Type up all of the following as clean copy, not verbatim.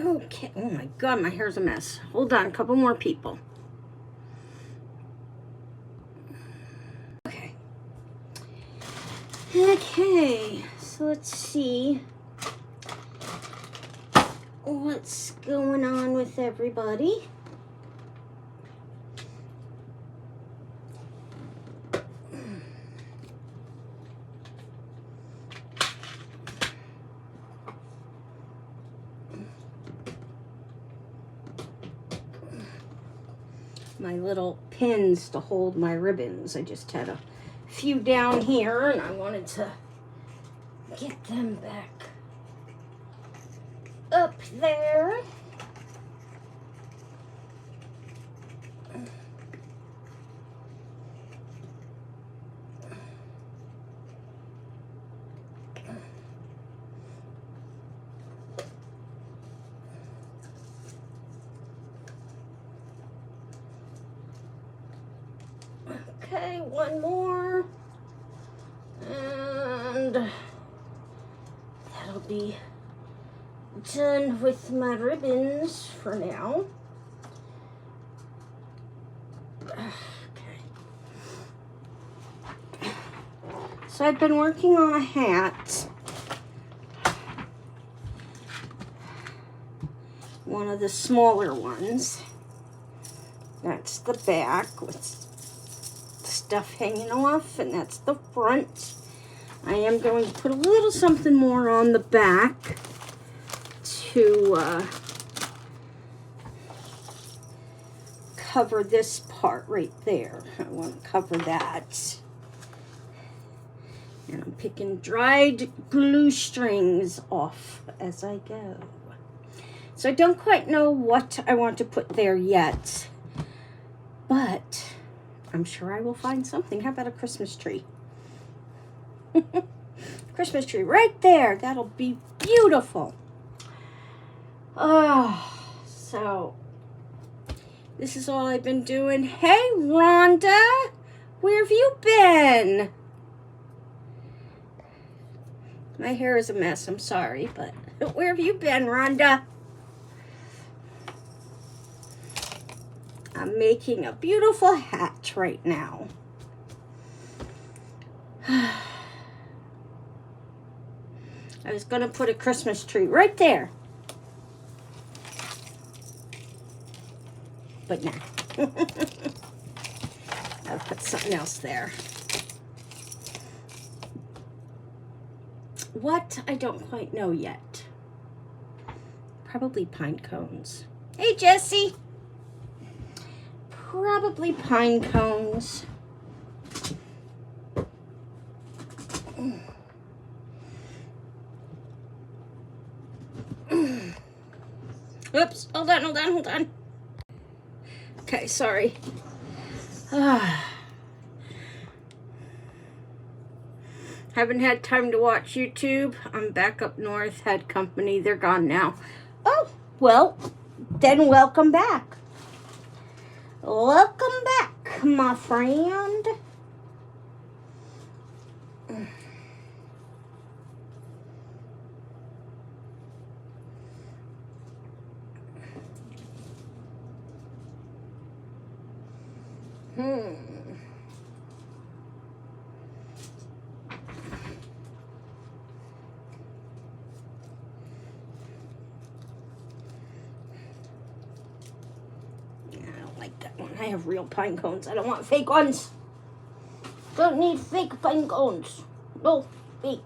Okay, oh my God, my hair's a mess. Hold on, a couple more people. Okay, so let's see what's going on with everybody. My little pins to hold my ribbons. I just had a few down here and I wanted to get them back up there. Okay, one more. And that'll be done with my ribbons for now. Okay. So I've been working on a hat. One of the smaller ones. That's the back with stuff hanging off, and that's the front. I am going to put a little something more on the back to cover this part right there. I want to cover that. And I'm picking dried glue strings off as I go. So I don't quite know what I want to put there yet, but I'm sure I will find something. How about a Christmas tree? Christmas tree right there. That'll be beautiful. Oh, so this is all I've been doing. Hey, Rhonda, where have you been? My hair is a mess. I'm sorry, but where have you been, Rhonda? I'm making a beautiful hat right now. I was going to put a Christmas tree right there. But nah. I'll put something else there. What? I don't quite know yet. Probably pine cones. Hey, Jessie. Probably pine cones. Oops, hold on. Okay, sorry. Haven't had time to watch YouTube. I'm back up north, had company. They're gone now. Oh, well, then welcome back. Welcome back, my friend. I have real pine cones. I don't want fake ones. Don't need fake pine cones. No, fake.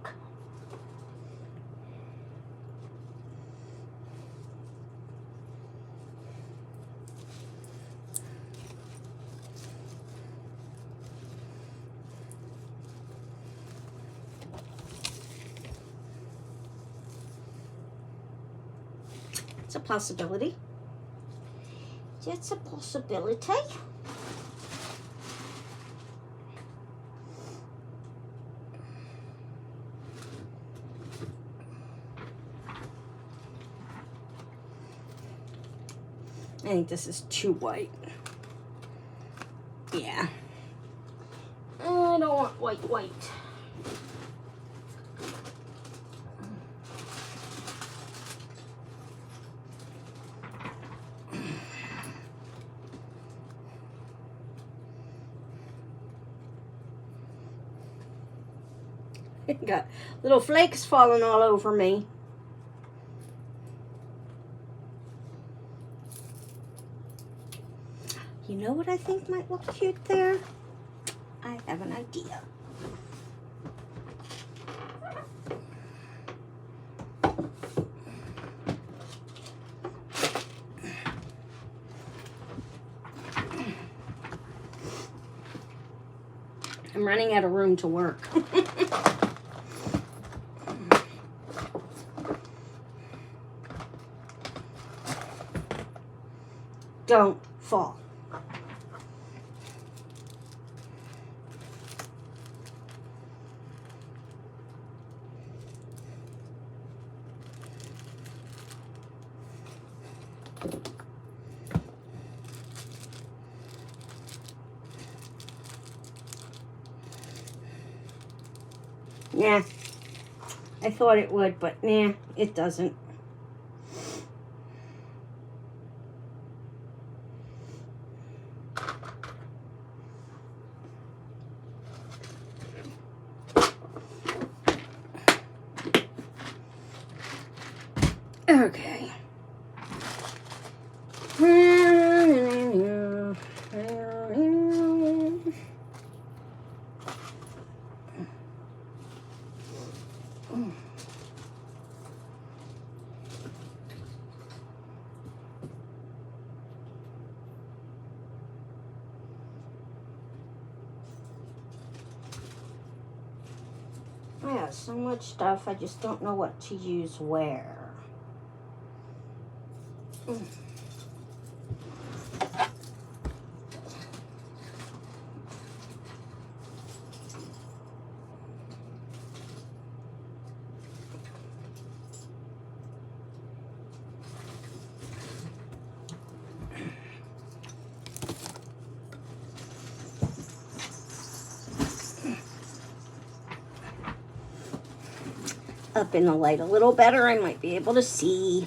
It's a possibility. It's a possibility. I think this is too white. Yeah. I don't want white. Got little flakes falling all over me. You know what I think might look cute there? I have an idea. I'm running out of room to work. Don't fall. Yeah, I thought it would, but nah, it doesn't. Okay. I have so much stuff, I just don't know what to use where. Up in the light a little better, I might be able to see.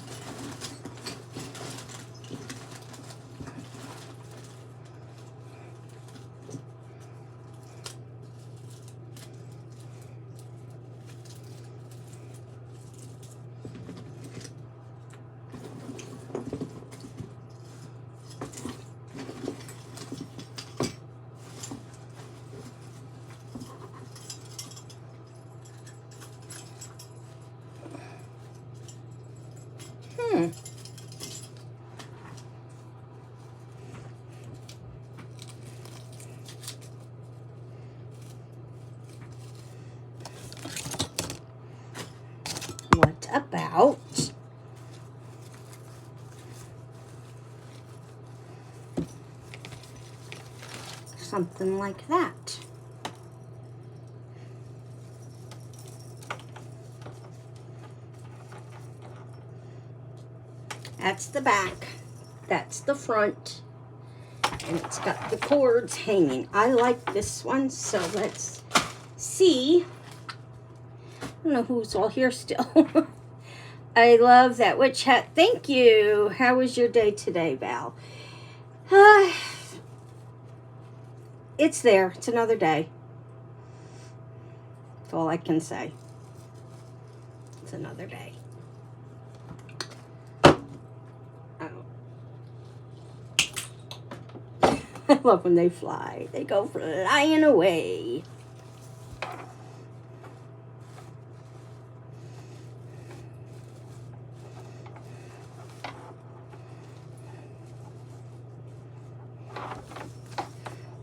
What about something like that? That's the back, that's the front, and it's got the cords hanging. I like this one, so let's see. I don't know who's all here still. I love that witch hat. Thank you. How was your day today, Val? It's there. It's another day. That's all I can say. It's another day. I love when they fly. They go flying away.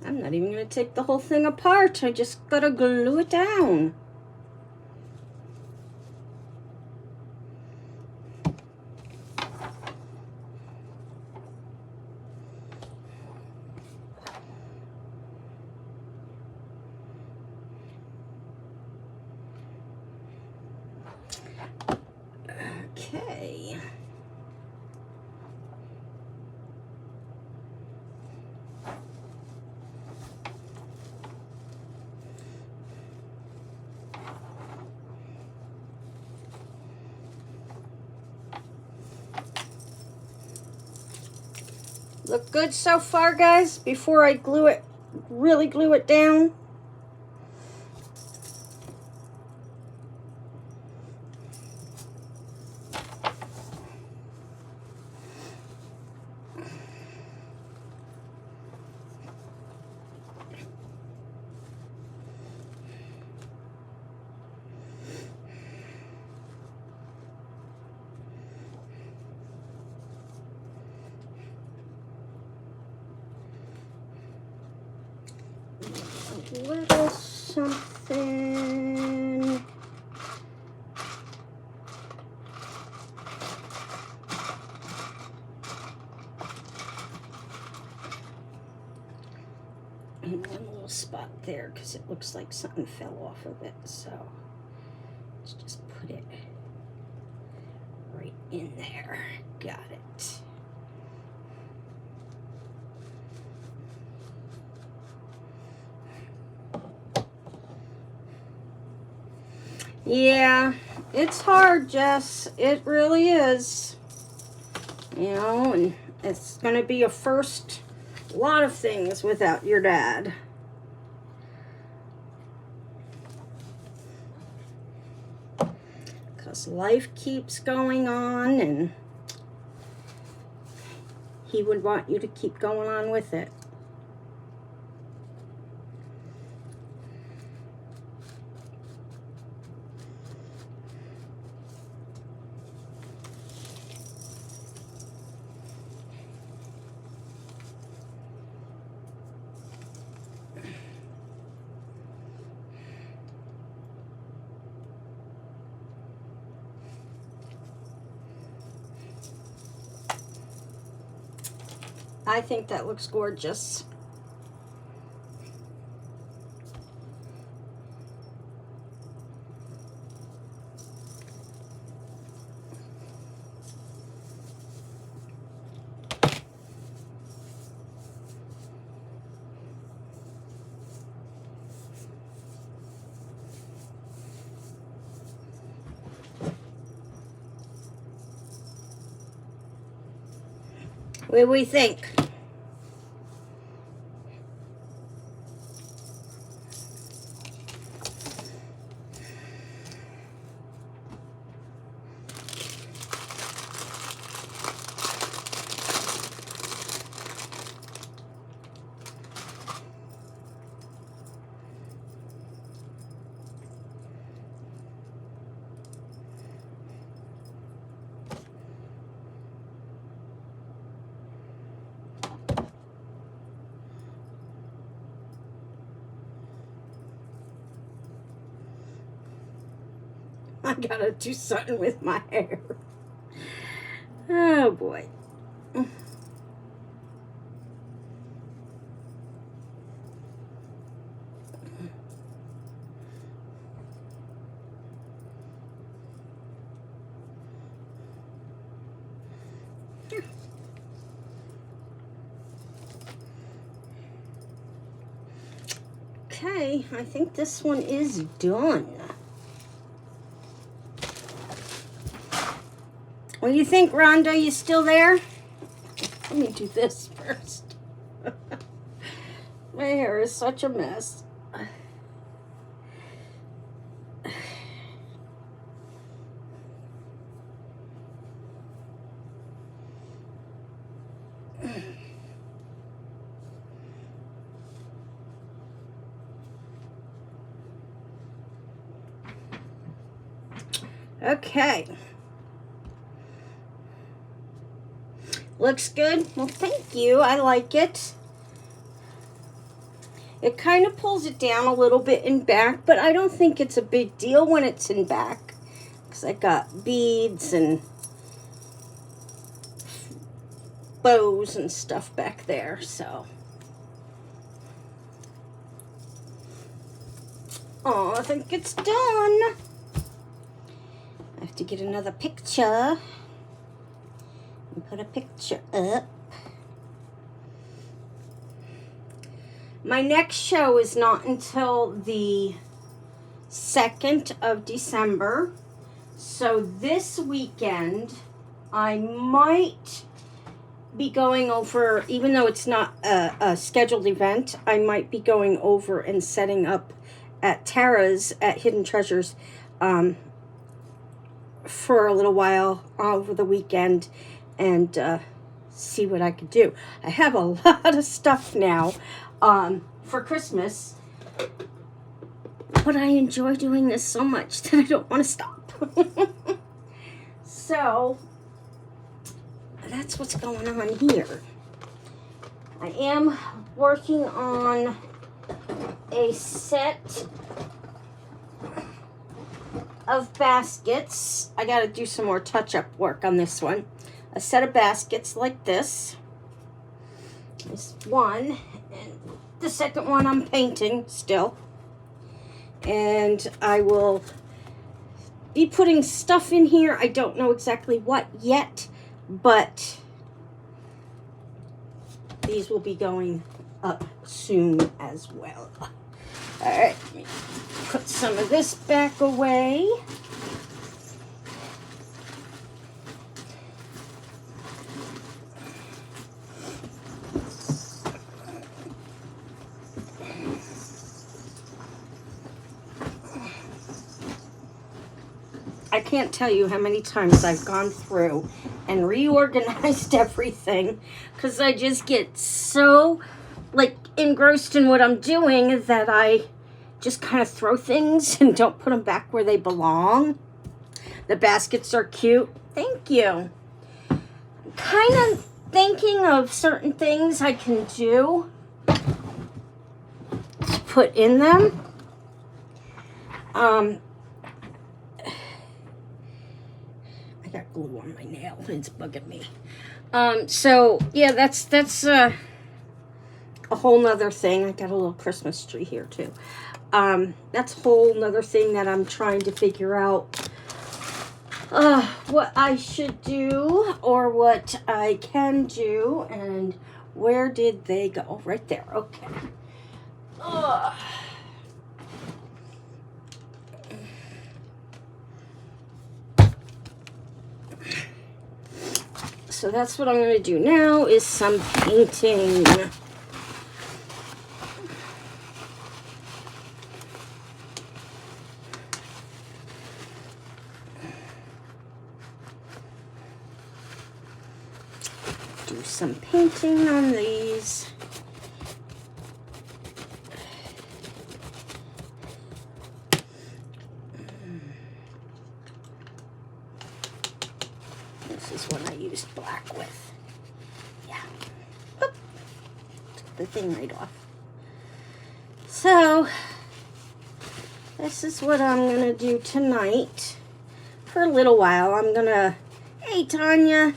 I'm not even going to take the whole thing apart. I just got to glue it down. Okay. Look good so far, guys, before I glue it, really glue it down. a little something. And one little spot there because it looks like something fell off of it. So let's just put it right in there. Got it. Yeah, it's hard, Jess. It really is. You know, and it's going to be a first lot of things without your dad. Because life keeps going on, and he would want you to keep going on with it. I think that looks gorgeous. What do we think? I gotta do something with my hair. Oh boy. Okay, I think this one is done. What do you think, Rhonda? You still there? Let me do this first. My hair is such a mess. Okay. Looks good. Well, thank you. I like it. It kind of pulls it down a little bit in back, but I don't think it's a big deal when it's in back. Because I got beads and bows and stuff back there, so. Oh, I think it's done. I have to get another picture. And put a picture up. My next show is not until the 2nd of December. So this weekend, I might be going over, even though it's not a scheduled event, I might be going over and setting up at Tara's at Hidden Treasures for a little while over the weekend and see what I could do. I have a lot of stuff now for Christmas, but I enjoy doing this so much that I don't want to stop. So that's what's going on here. I am working on a set of baskets. I got to do some more touch-up work on this one. A set of baskets like this. This one, and the second one I'm painting still. And I will be putting stuff in here. I don't know exactly what yet, but these will be going up soon as well. All right, let me put some of this back away. I can't tell you how many times I've gone through and reorganized everything because I just get so like engrossed in what I'm doing that I just kind of throw things and don't put them back where they belong. The baskets are cute. Thank you. I'm kind of thinking of certain things I can do to put in them. I got glue on my nail. It's bugging me. So yeah, that's a whole nother thing. I got a little Christmas tree here too. That's a whole nother thing that I'm trying to figure out what I should do or what I can do. And where did they go? Right there. Okay. So that's what I'm going to do now is some painting. Do some painting on these. This is what I used black with. Yeah. Oop. Took the thing right off. So, this is what I'm going to do tonight. For a little while, I'm going to... Hey, Tanya.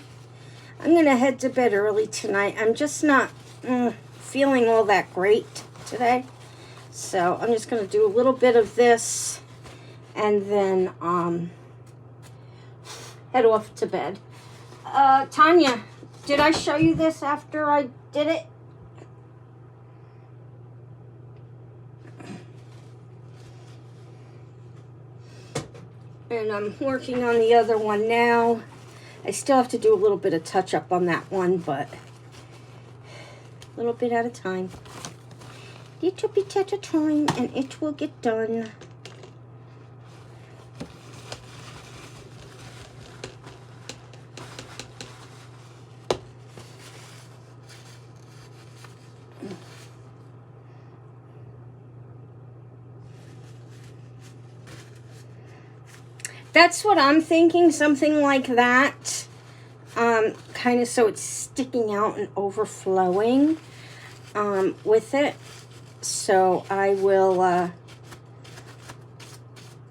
I'm going to head to bed early tonight. I'm just not feeling all that great today. So, I'm just going to do a little bit of this and then head off to bed. Tanya, did I show you this after I did it? And I'm working on the other one now. I still have to do a little bit of touch up on that one, but a little bit at a time. Little bit at a time, and it will get done. That's what I'm thinking, something like that. Kind of so it's sticking out and overflowing with it. So I will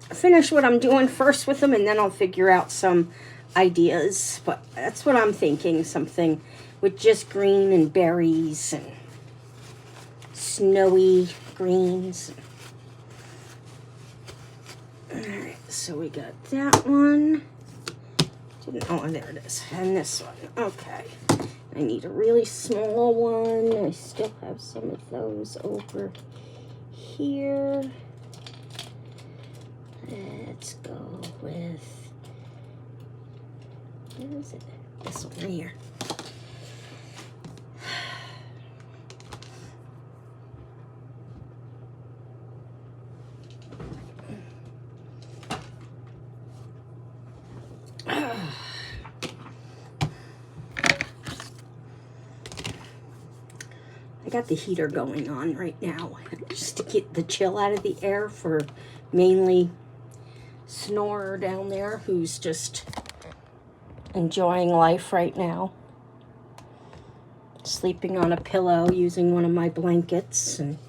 finish what I'm doing first with them, and then I'll figure out some ideas. But that's what I'm thinking, something with just green and berries and snowy greens. Alright, so we got that one. Oh, there it is. And this one. Okay. I need a really small one. I still have some of those over here. Let's go with... Where is it? This one right here. I got the heater going on right now just to get the chill out of the air for mainly Snorer down there, who's just enjoying life right now. Sleeping on a pillow using one of my blankets. And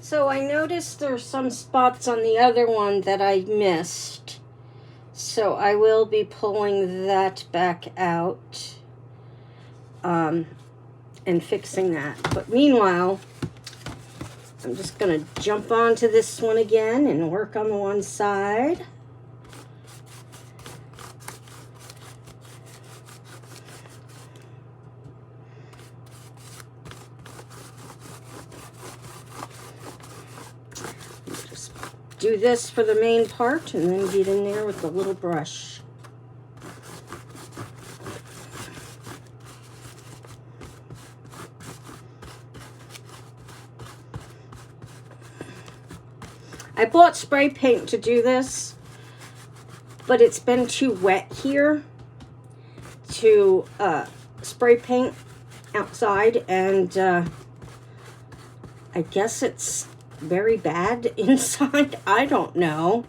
So I noticed there's some spots on the other one that I missed. So I will be pulling that back out and fixing that. But meanwhile, I'm just going to jump onto this one again and work on the one side. Do this for the main part and then get in there with the little brush. I bought spray paint to do this, but it's been too wet here to spray paint outside, and I guess it's very bad inside. I don't know.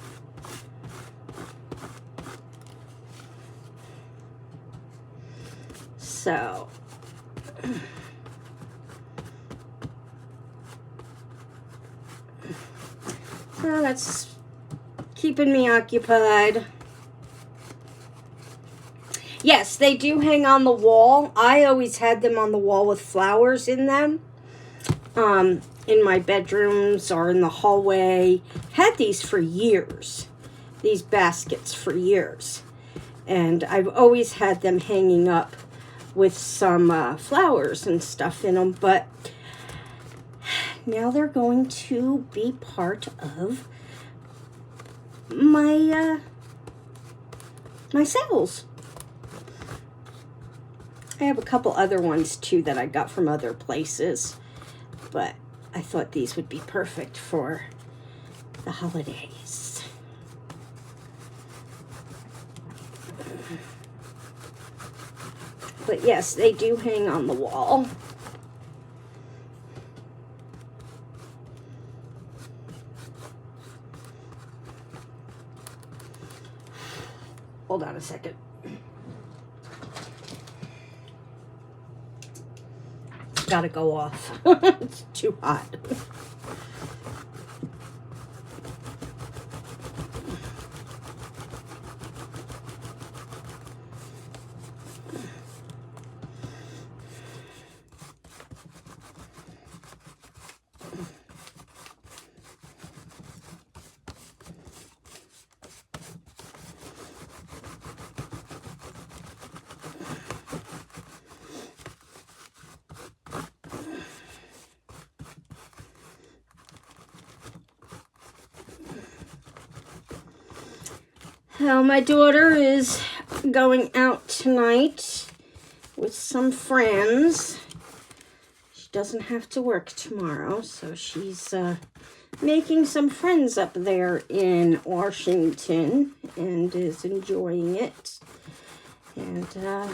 So that's keeping me occupied. Yes, they do hang on the wall. I always had them on the wall with flowers in them. In my bedrooms or in the hallway. Had these for years. These baskets for years. And I've always had them hanging up with some flowers and stuff in them. But now they're going to be part of my my sales. I have a couple other ones too that I got from other places, but I thought these would be perfect for the holidays. But yes, they do hang on the wall. Hold on a second. Gotta go off. It's too hot. Well, my daughter is going out tonight with some friends. She doesn't have to work tomorrow, so she's making some friends up there in Washington and is enjoying it. And, yeah.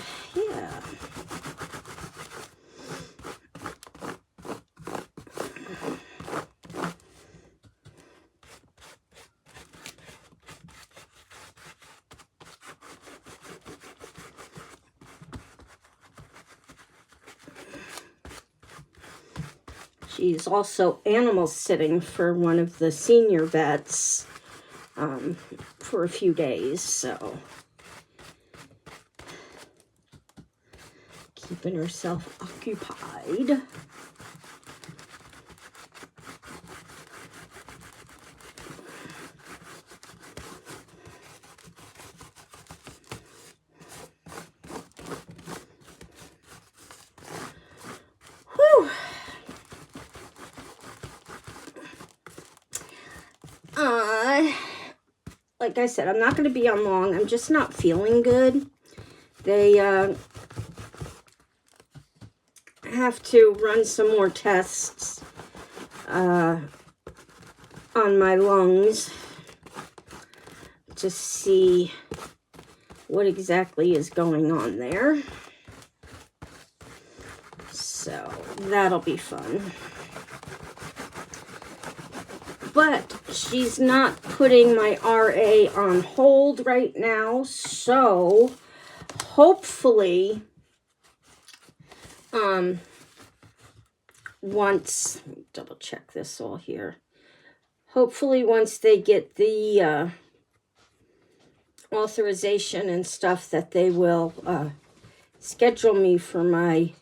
She's also animal sitting for one of the senior vets for a few days, so keeping herself occupied. Like I said, I'm not going to be on long. I'm just not feeling good. They have to run some more tests on my lungs to see what exactly is going on there. So that'll be fun. But she's not putting my RA on hold right now, so hopefully, once, let me double check this all here. Hopefully once they get the authorization and stuff, that they will schedule me for my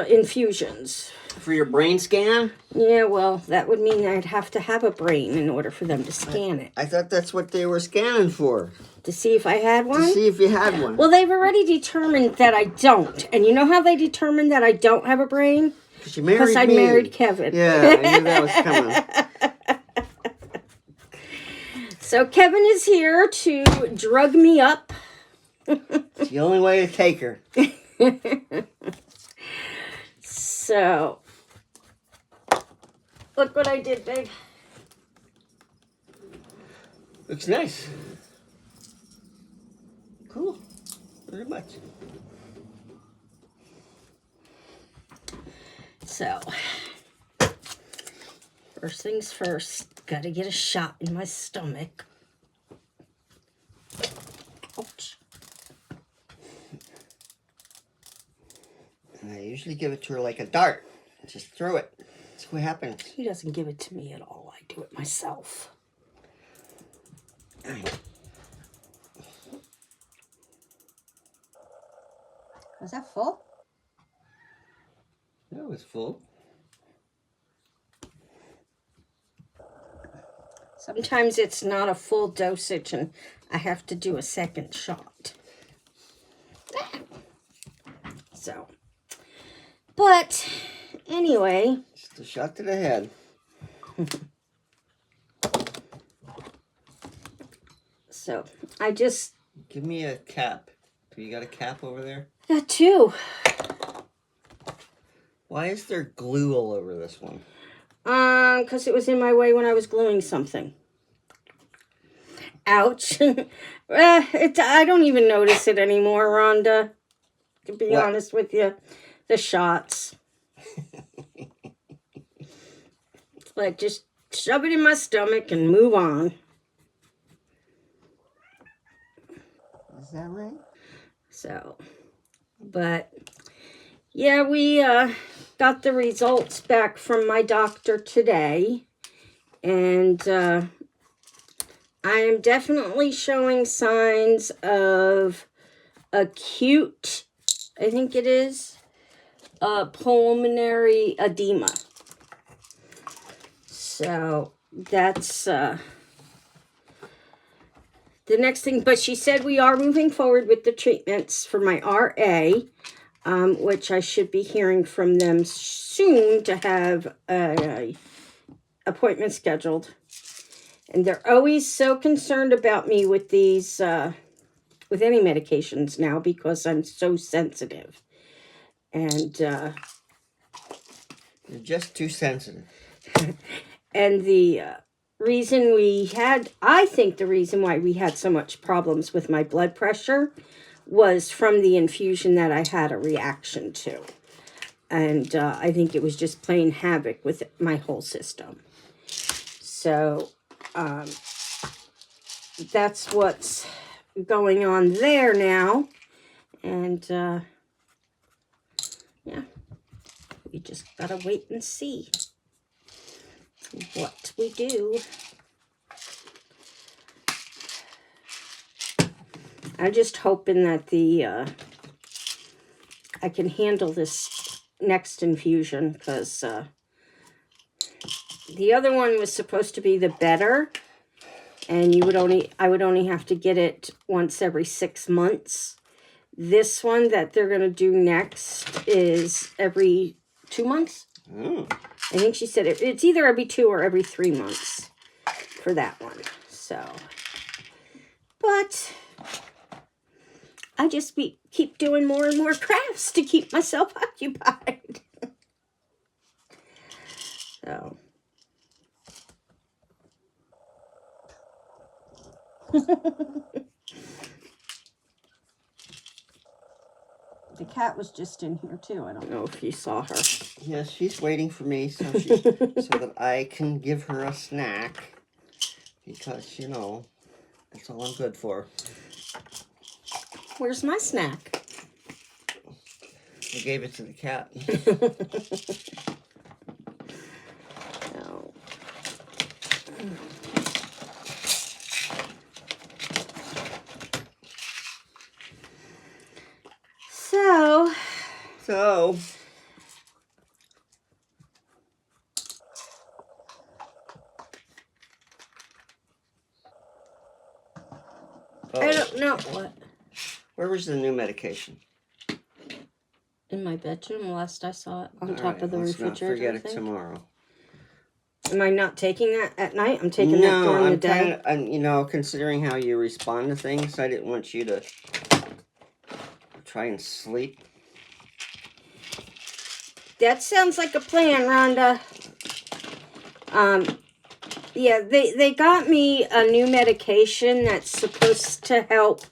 infusions. For your brain scan? Yeah, well, that would mean I'd have to have a brain in order for them to scan it. I thought that's what they were scanning for. To see if I had one? To see if you had one. Well, they've already determined that I don't. And you know how they determined that I don't have a brain? Because I married Kevin. Yeah, I knew that was coming. So Kevin is here to drug me up. It's the only way to take her. So, look what I did, babe. Looks nice. Cool. Very much. So, first things first, gotta get a shot in my stomach. Ouch. And I usually give it to her like a dart. Just throw it. See what happens. He doesn't give it to me at all. I do it myself. Was that full? That was full. Sometimes it's not a full dosage and I have to do a second shot. So, but anyway. Just a shot to the head. So, I just... Give me a cap. Do you got a cap over there? Got two. Why is there glue all over this one? Because it was in my way when I was gluing something. Ouch. I don't even notice it anymore, Rhonda. To be honest with you. The shots. Like, just shove it in my stomach and move on. Is that right? So, but, yeah, we got the results back from my doctor today. And I am definitely showing signs of acute, I think it is, pulmonary edema. So that's the next thing. But she said we are moving forward with the treatments for my RA, which I should be hearing from them soon to have an appointment scheduled. And they're always so concerned about me with these, with any medications now, because I'm so sensitive. And you're just too sensitive. And the reason I think the reason why we had so much problems with my blood pressure was from the infusion that I had a reaction to. And I think it was just playing havoc with my whole system. So, that's what's going on there now. And, yeah, we just gotta wait and see what we do. I'm just hoping that I can handle this next infusion, because the other one was supposed to be the better, and I would only have to get it once every 6 months. This one that they're going to do next is every 2 months. Mm. I think she said it's either every 2 or every 3 months for that one. So, but I just keep doing more and more crafts to keep myself occupied. So. The cat was just in here too. I don't know if you saw her. Yes, she's waiting for me so that I can give her a snack. Because, you know, that's all I'm good for. Where's my snack? I gave it to the cat. No. So. I don't know what. Where was the new medication? In my bedroom, last I saw it on top of the let's refrigerator. Not forget it tomorrow. Am I not taking that at night? I'm taking that during the day. You know, considering how you respond to things, I didn't want you to try and sleep. That sounds like a plan, Rhonda. Yeah, they got me a new medication that's supposed to help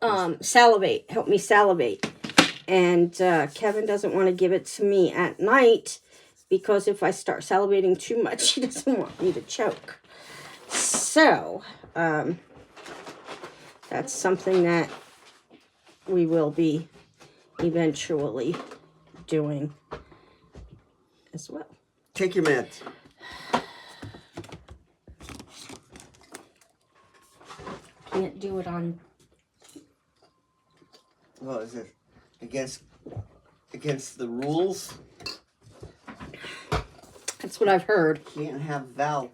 help me salivate. And Kevin doesn't want to give it to me at night because if I start salivating too much, he doesn't want me to choke. So, that's something that we will be eventually doing as well. Take your meds. Can't do it on... Well, is it against the rules? That's what I've heard. Can't have Val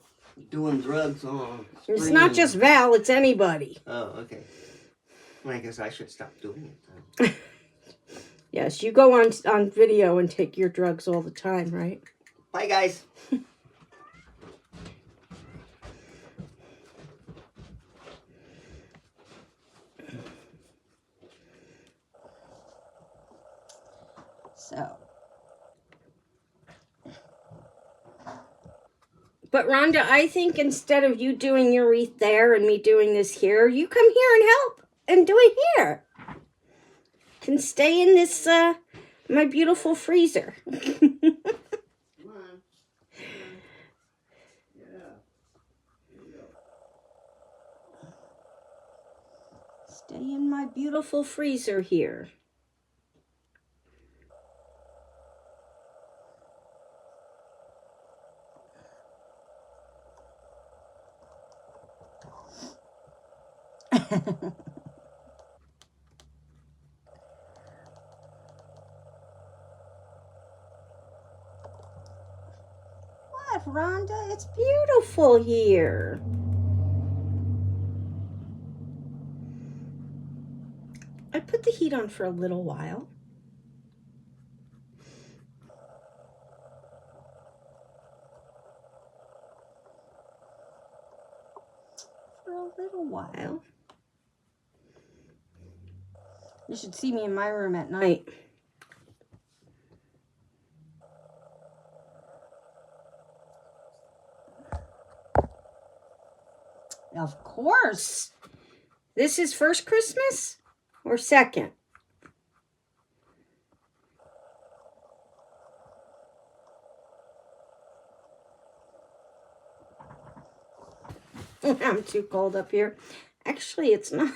doing drugs on It's screen. not just Val, it's anybody. Oh, okay. Well, I guess I should stop doing it then. Yes, you go on video and take your drugs all the time, right? Bye, guys. So. But Rhonda, I think instead of you doing your wreath there and me doing this here, you come here and help and do it here. Can stay in this, my beautiful freezer. Come on. Yeah. There you go. Stay in my beautiful freezer here. What, Rhonda? It's beautiful here. I put the heat on for a little while. For a little while. You should see me in my room at night. Of course. This is first Christmas or second? I'm too cold up here. Actually, it's not.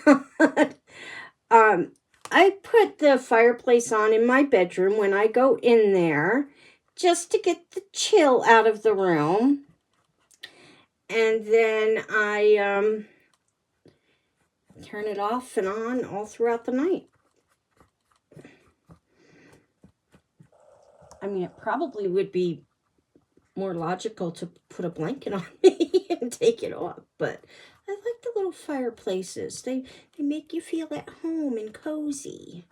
I put the fireplace on in my bedroom when I go in there just to get the chill out of the room. And then I turn it off and on all throughout the night. I mean, it probably would be more logical to put a blanket on me and take it off, but I like the little fireplaces. They make you feel at home and cozy.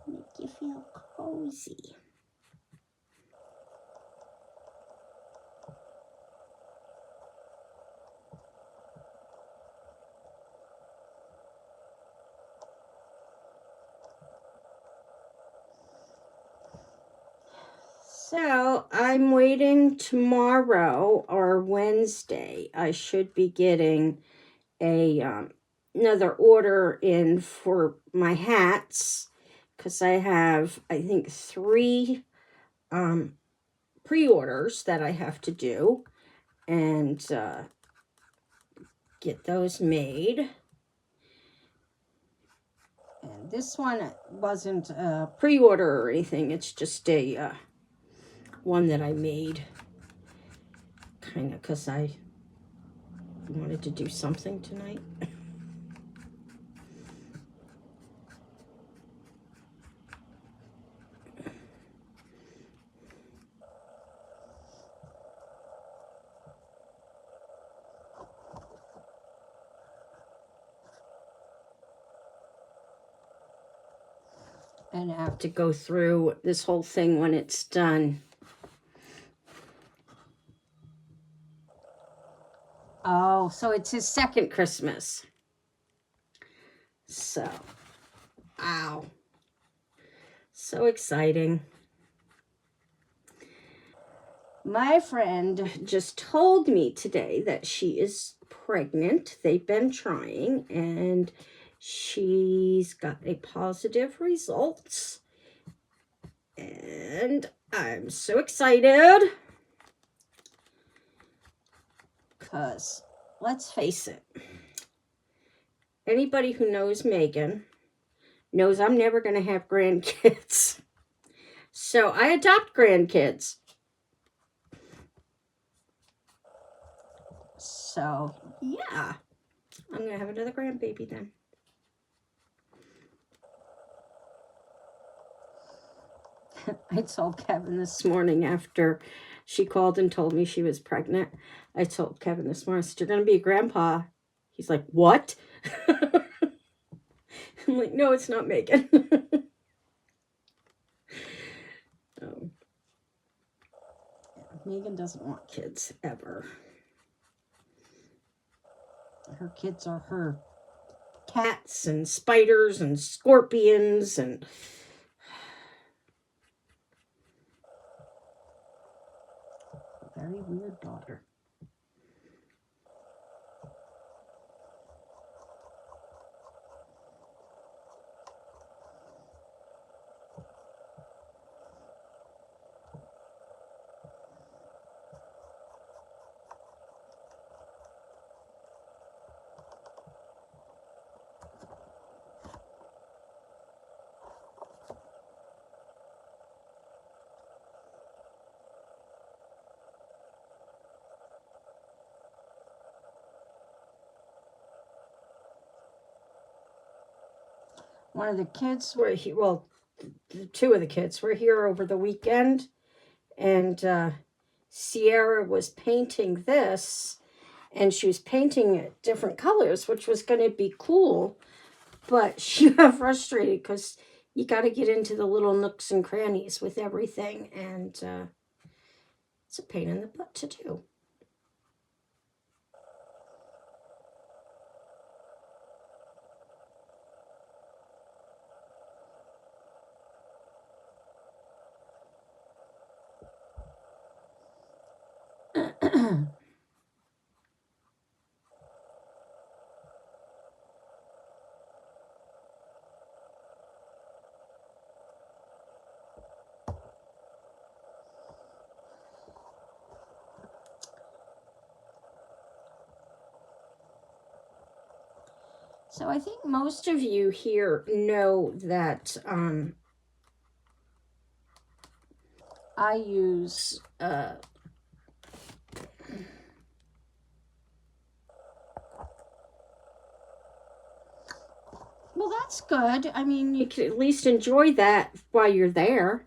Make you feel cozy. So I'm waiting tomorrow or Wednesday. I should be getting a another order in for my hats because I have, I think, 3 pre-orders that I have to do and get those made. And this one wasn't a pre-order or anything. It's just a one that I made kind of because I wanted to do something tonight. And I have to go through this whole thing when it's done. Oh, so it's his second Christmas. So, wow. So exciting. My friend just told me today that she is pregnant. They've been trying and she's got a positive results. And I'm so excited. Because, let's face it, anybody who knows Megan knows I'm never going to have grandkids. So I adopt grandkids. So, yeah, I'm going to have another grandbaby then. I told Kevin this morning after she called and told me she was pregnant. I told Kevin this morning, I said, you're going to be a grandpa. He's like, what? I'm like, no, it's not Megan. Oh. Megan doesn't want kids ever. Her kids are her cats and spiders and scorpions and very weird daughter. One of the kids were here, well, 2 of the kids were here over the weekend, and Sierra was painting this, and she was painting it different colors, which was going to be cool, but she got frustrated because you got to get into the little nooks and crannies with everything, and it's a pain in the butt to do. So I think most of you here know that I use well, that's good. I mean, you can at least enjoy that while you're there.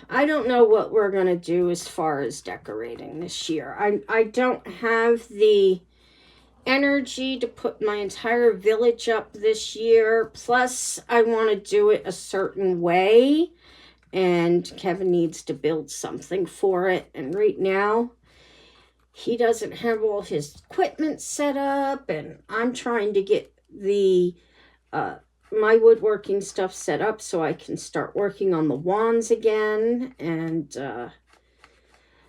I don't know what we're going to do as far as decorating this year. I don't have the energy to put my entire village up this year. Plus, I want to do it a certain way. And Kevin needs to build something for it. And right now, he doesn't have all his equipment set up. And I'm trying to get the my woodworking stuff set up so I can start working on the wands again. And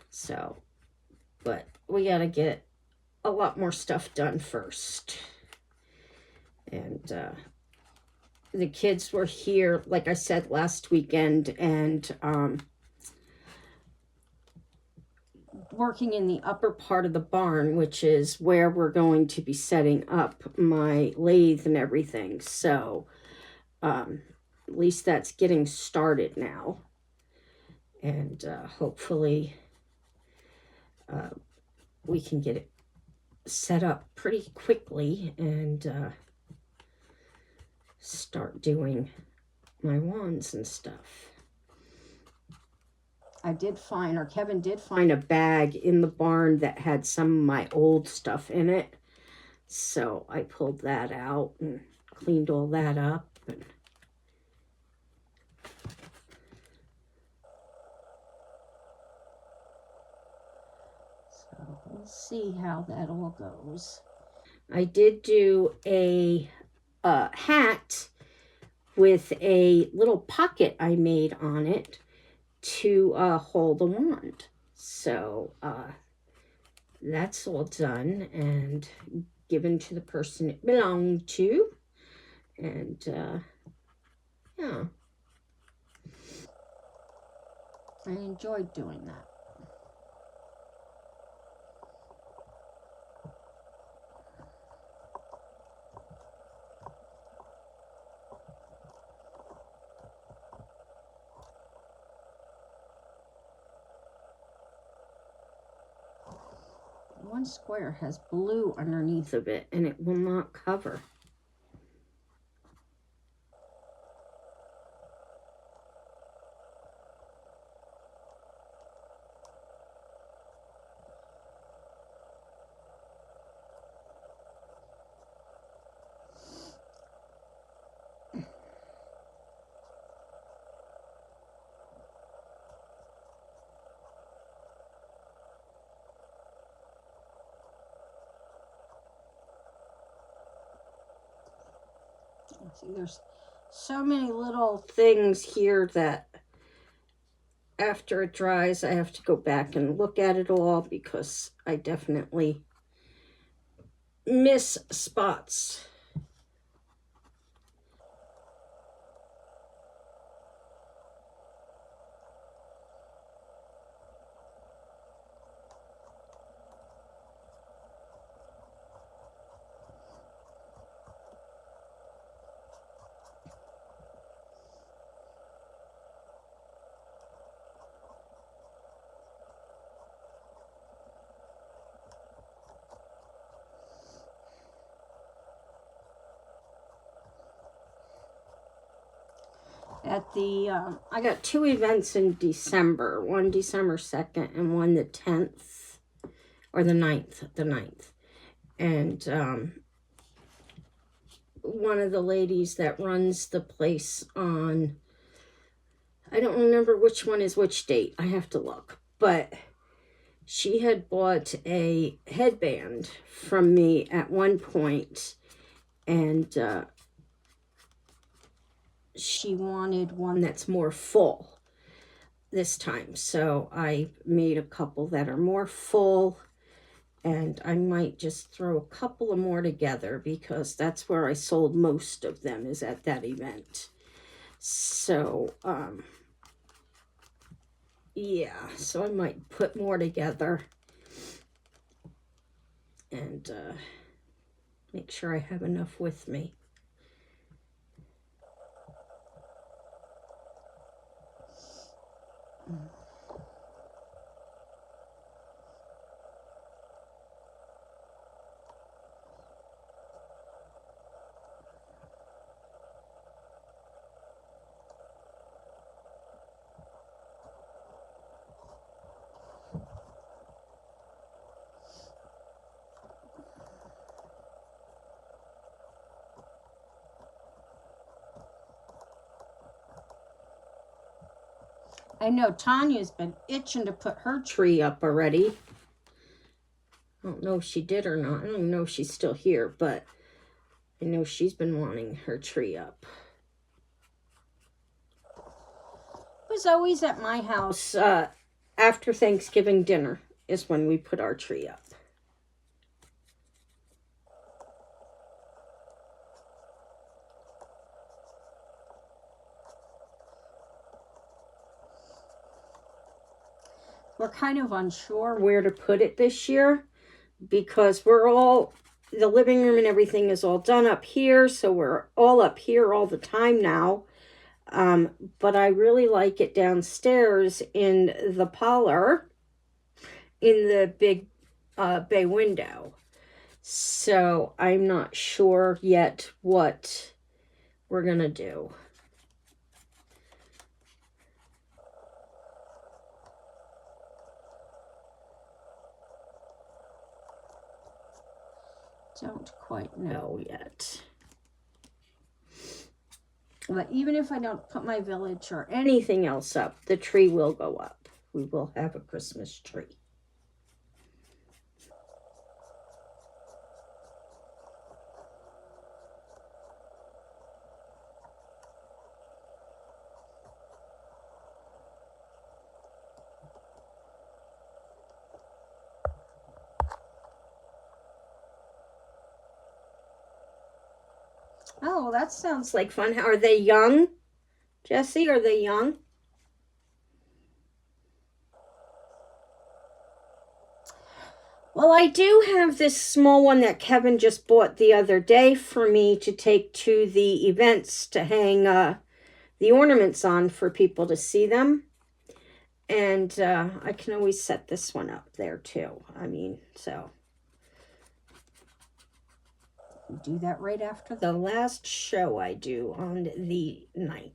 so, but we got to get a lot more stuff done first. And the kids were here, like I said, last weekend, and working in the upper part of the barn, which is where we're going to be setting up my lathe and everything. So at least that's getting started now. And hopefully we can get it set up pretty quickly and start doing my wands and stuff. I did find, or Kevin did find, a bag in the barn that had some of my old stuff in it. So I pulled that out and cleaned all that up. And so we'll see how that all goes. I did do a hat with a little pocket I made on it to hold a wand. So that's all done and given to the person it belonged to. And yeah, I enjoyed doing that. One square has blue underneath of it and it will not cover. See, there's so many little things here that after it dries, I have to go back and look at it all because I definitely miss spots. At the, I got 2 events in December, one December 2nd and one the 10th, or the 9th. And one of the ladies that runs the place on, I don't remember which one is which date, I have to look, but she had bought a headband from me at one point, and she wanted one that's more full this time. So I made a couple that are more full, and I might just throw a couple of more together because that's where I sold most of them, is at that event. So yeah, so I might put more together and make sure I have enough with me. I know Tanya's been itching to put her tree up already. I don't know if she did or not. I don't even know if she's still here, but I know she's been wanting her tree up. It was always at my house after Thanksgiving dinner is when we put our tree up. We're kind of unsure where to put it this year because the living room and everything is all done up here, so we're all up here all the time now. But I really like it downstairs in the parlor in the big bay window. So I'm not sure yet what we're going to do. Don't quite know yet. But even if I don't put my village or anything else up, the tree will go up. We will have a Christmas tree. Oh, that sounds like fun. Are they young, Jesse? Are they young? Well, I do have this small one that Kevin just bought the other day for me to take to the events to hang the ornaments on for people to see them. And I can always set this one up there too. I mean, so. Do that right after the last show I do on the 9th.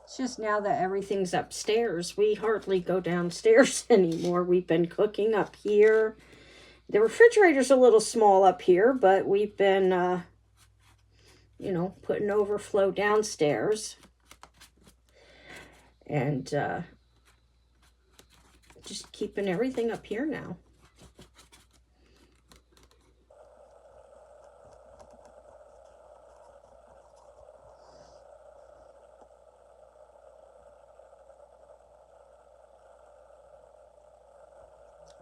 It's just now that everything's upstairs, we hardly go downstairs anymore. We've been cooking up here. The refrigerator's a little small up here, but we've been putting overflow downstairs. And just keeping everything up here now.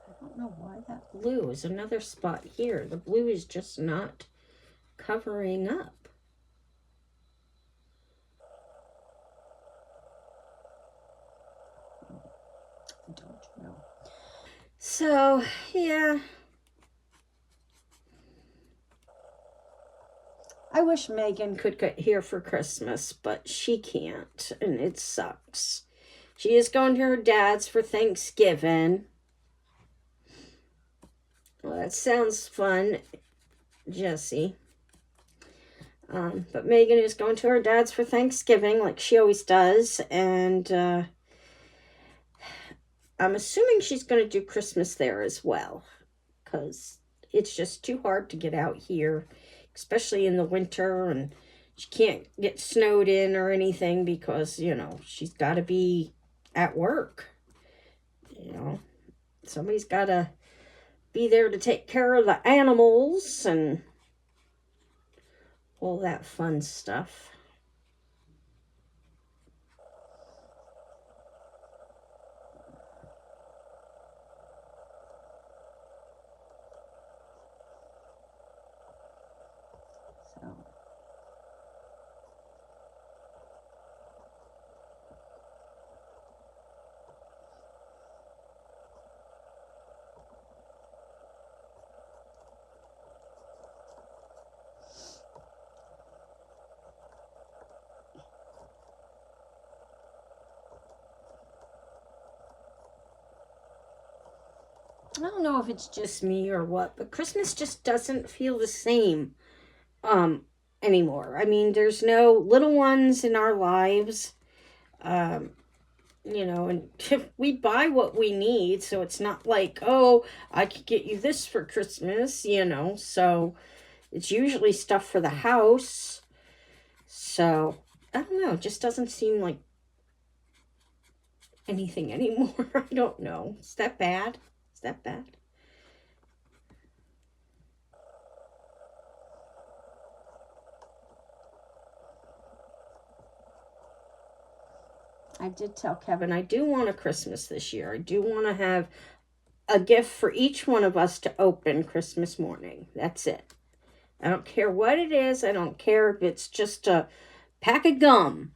I don't know why that blue is another spot here. The blue is just not covering up. Don't know. So, yeah. I wish Megan could get here for Christmas, but she can't, and it sucks. She is going to her dad's for Thanksgiving. Well, that sounds fun, Jesse. But Megan is going to her dad's for Thanksgiving, like she always does, and I'm assuming she's going to do Christmas there as well, because it's just too hard to get out here, especially in the winter, and she can't get snowed in or anything because, she's got to be at work. Somebody's got to be there to take care of the animals and all that fun stuff. I don't know if it's just me or what, but Christmas just doesn't feel the same anymore. I mean, there's no little ones in our lives, and we buy what we need, so it's not like, oh, I could get you this for Christmas, so it's usually stuff for the house. So, I don't know. It just doesn't seem like anything anymore. I don't know. Is that bad? Is that bad? I did tell Kevin I do want a Christmas this year. I do want to have a gift for each one of us to open Christmas morning. That's it. I don't care what it is. I don't care if it's just a pack of gum.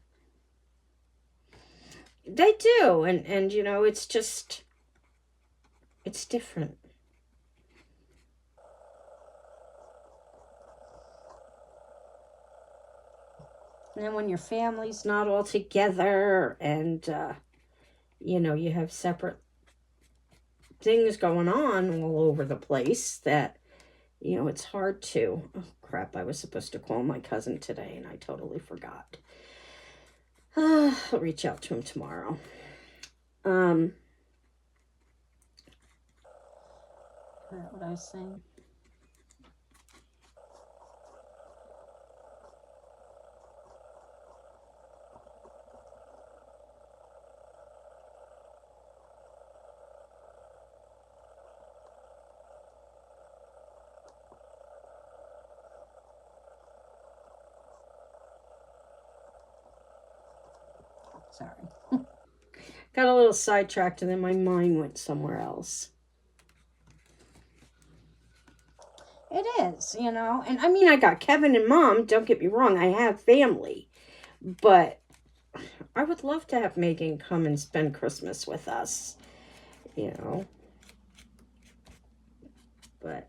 They do, and you know, it's just it's different. And then when your family's not all together, and you know, you have separate things going on all over the place, that you know, it's hard to. Oh crap! I was supposed to call my cousin today, and I totally forgot. I'll reach out to him tomorrow. Um, what I was saying. Sorry. Got a little sidetracked and then my mind went somewhere else. It is, you know. And I mean, I got Kevin and Mom. Don't get me wrong. I have family. But I would love to have Megan come and spend Christmas with us, you know. But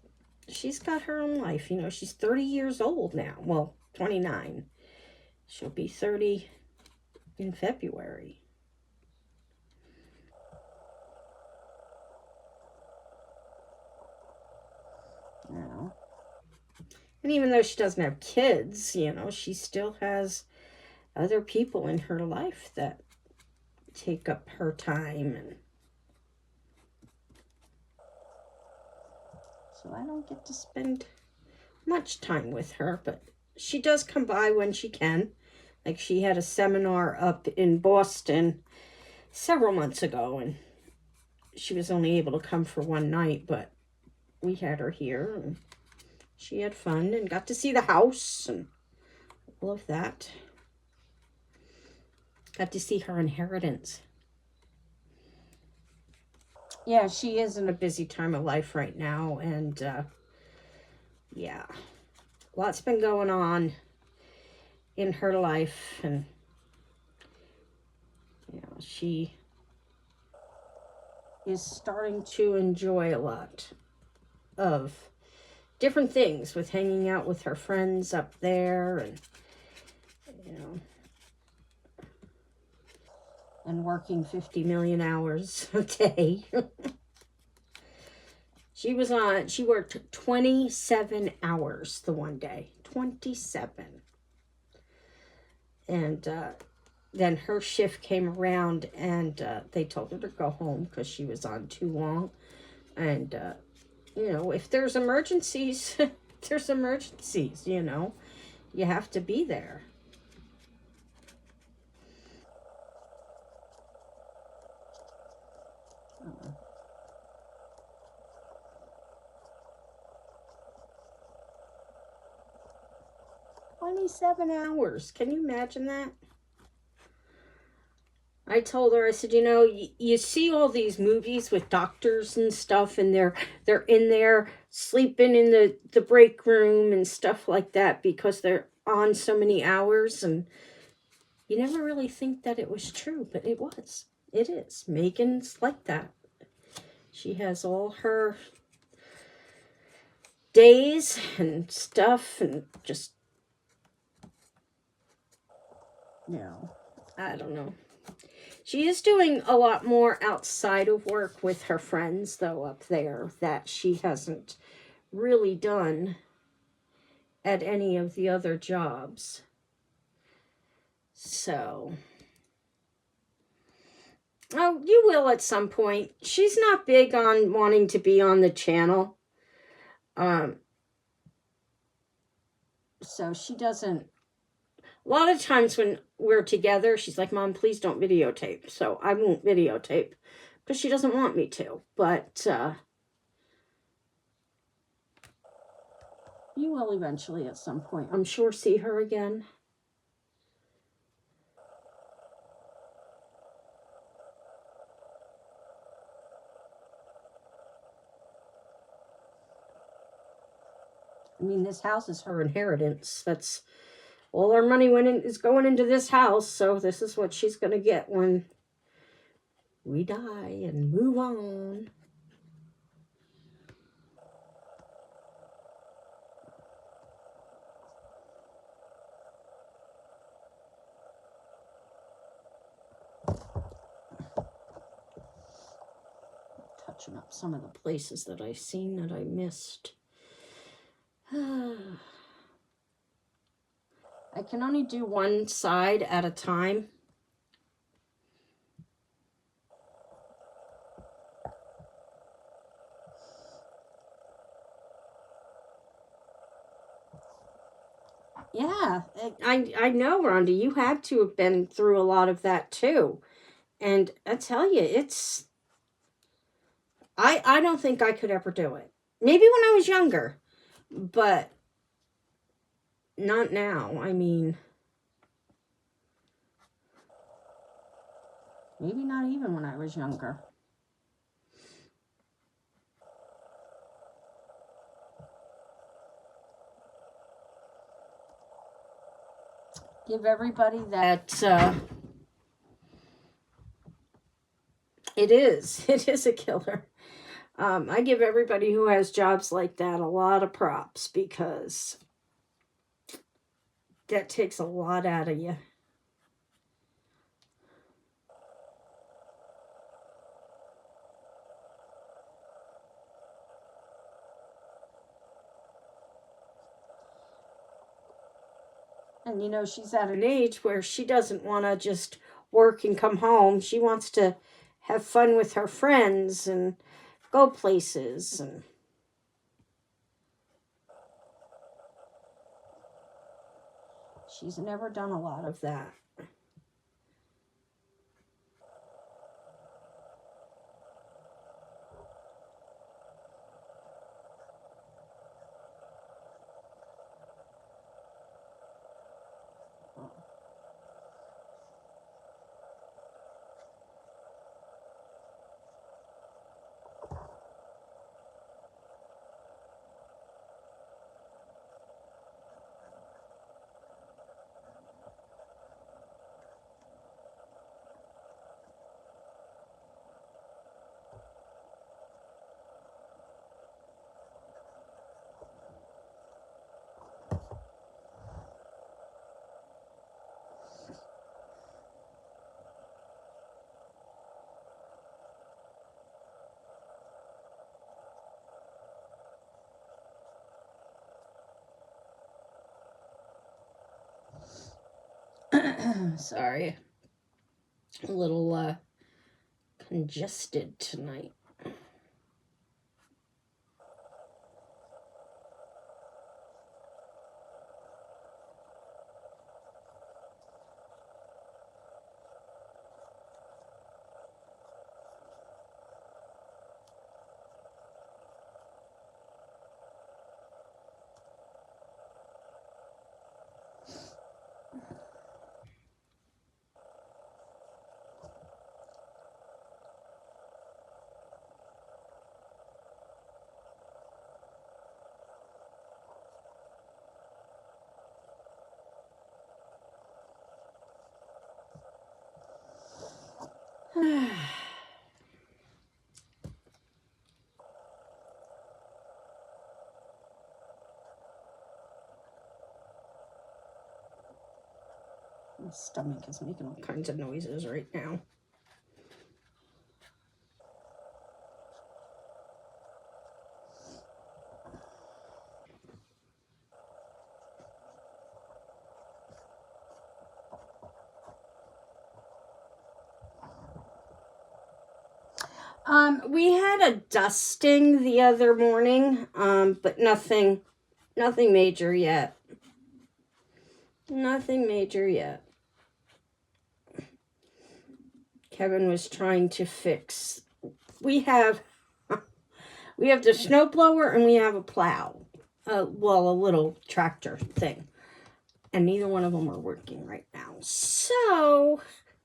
she's got her own life, you know. She's 30 years old now. Well, 29. She'll be 30 in February. You know. And even though she doesn't have kids, you know, she still has other people in her life that take up her time, and so I don't get to spend much time with her, but she does come by when she can. Like she had a seminar up in Boston several months ago, and she was only able to come for one night, but we had her here and she had fun and got to see the house and all of that. Got to see her inheritance. Yeah, she is in a busy time of life right now, and yeah, lots been going on in her life, and you know, she is starting to enjoy a lot of different things with hanging out with her friends up there, and you know, and working 50 million hours a day. She worked 27 hours the one day. 27. And then her shift came around, and they told her to go home because she was on too long. And, you know, if there's emergencies, there's emergencies, you know. You have to be there. 27 hours. Can you imagine that? I told her, I said, you know, you see all these movies with doctors and stuff, and they're in there sleeping in the break room and stuff like that because they're on so many hours, and you never really think that it was true, but it was. It is. Megan's like that. She has all her days and stuff, and just, you know, I don't know. She is doing a lot more outside of work with her friends, though, up there, that she hasn't really done at any of the other jobs. So, oh, you will at some point. She's not big on wanting to be on the channel. So she doesn't A lot of times when we're together, she's like, Mom, please don't videotape. So I won't videotape because she doesn't want me to. But you will eventually at some point, I'm sure, see her again. I mean, this house is her inheritance. That's all our money is going into this house. So this is what she's going to get when we die and move on. Touching up some of the places that I've seen that I missed. I can only do one side at a time. Yeah, I know, Rhonda, you had to have been through a lot of that too. And I tell you, I don't think I could ever do it. Maybe when I was younger, but not now. I mean, maybe not even when I was younger. Give everybody that it is a killer. I give everybody who has jobs like that a lot of props because that takes a lot out of you. And you know, she's at an age where she doesn't want to just work and come home. She wants to have fun with her friends and go places. And she's never done a lot of that. Sorry. A little congested tonight. My stomach is making all kinds of noises right now. We had a dusting the other morning, but nothing major yet. Nothing major yet. Kevin was trying to fix. We have the snowblower and we have a plow. Well, a little tractor thing. And neither one of them are working right now. So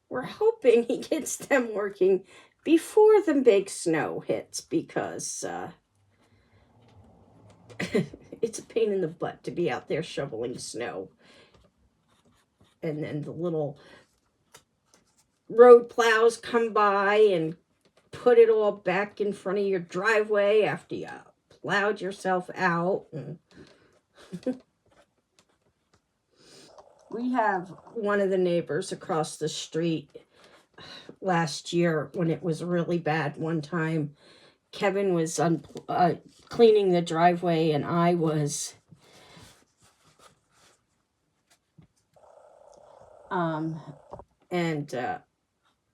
we're hoping he gets them working before the big snow hits, because it's a pain in the butt to be out there shoveling snow. And then the little road plows come by and put it all back in front of your driveway after you plowed yourself out. And we have one of the neighbors across the street. Last year, when it was really bad, one time Kevin was cleaning the driveway, and I was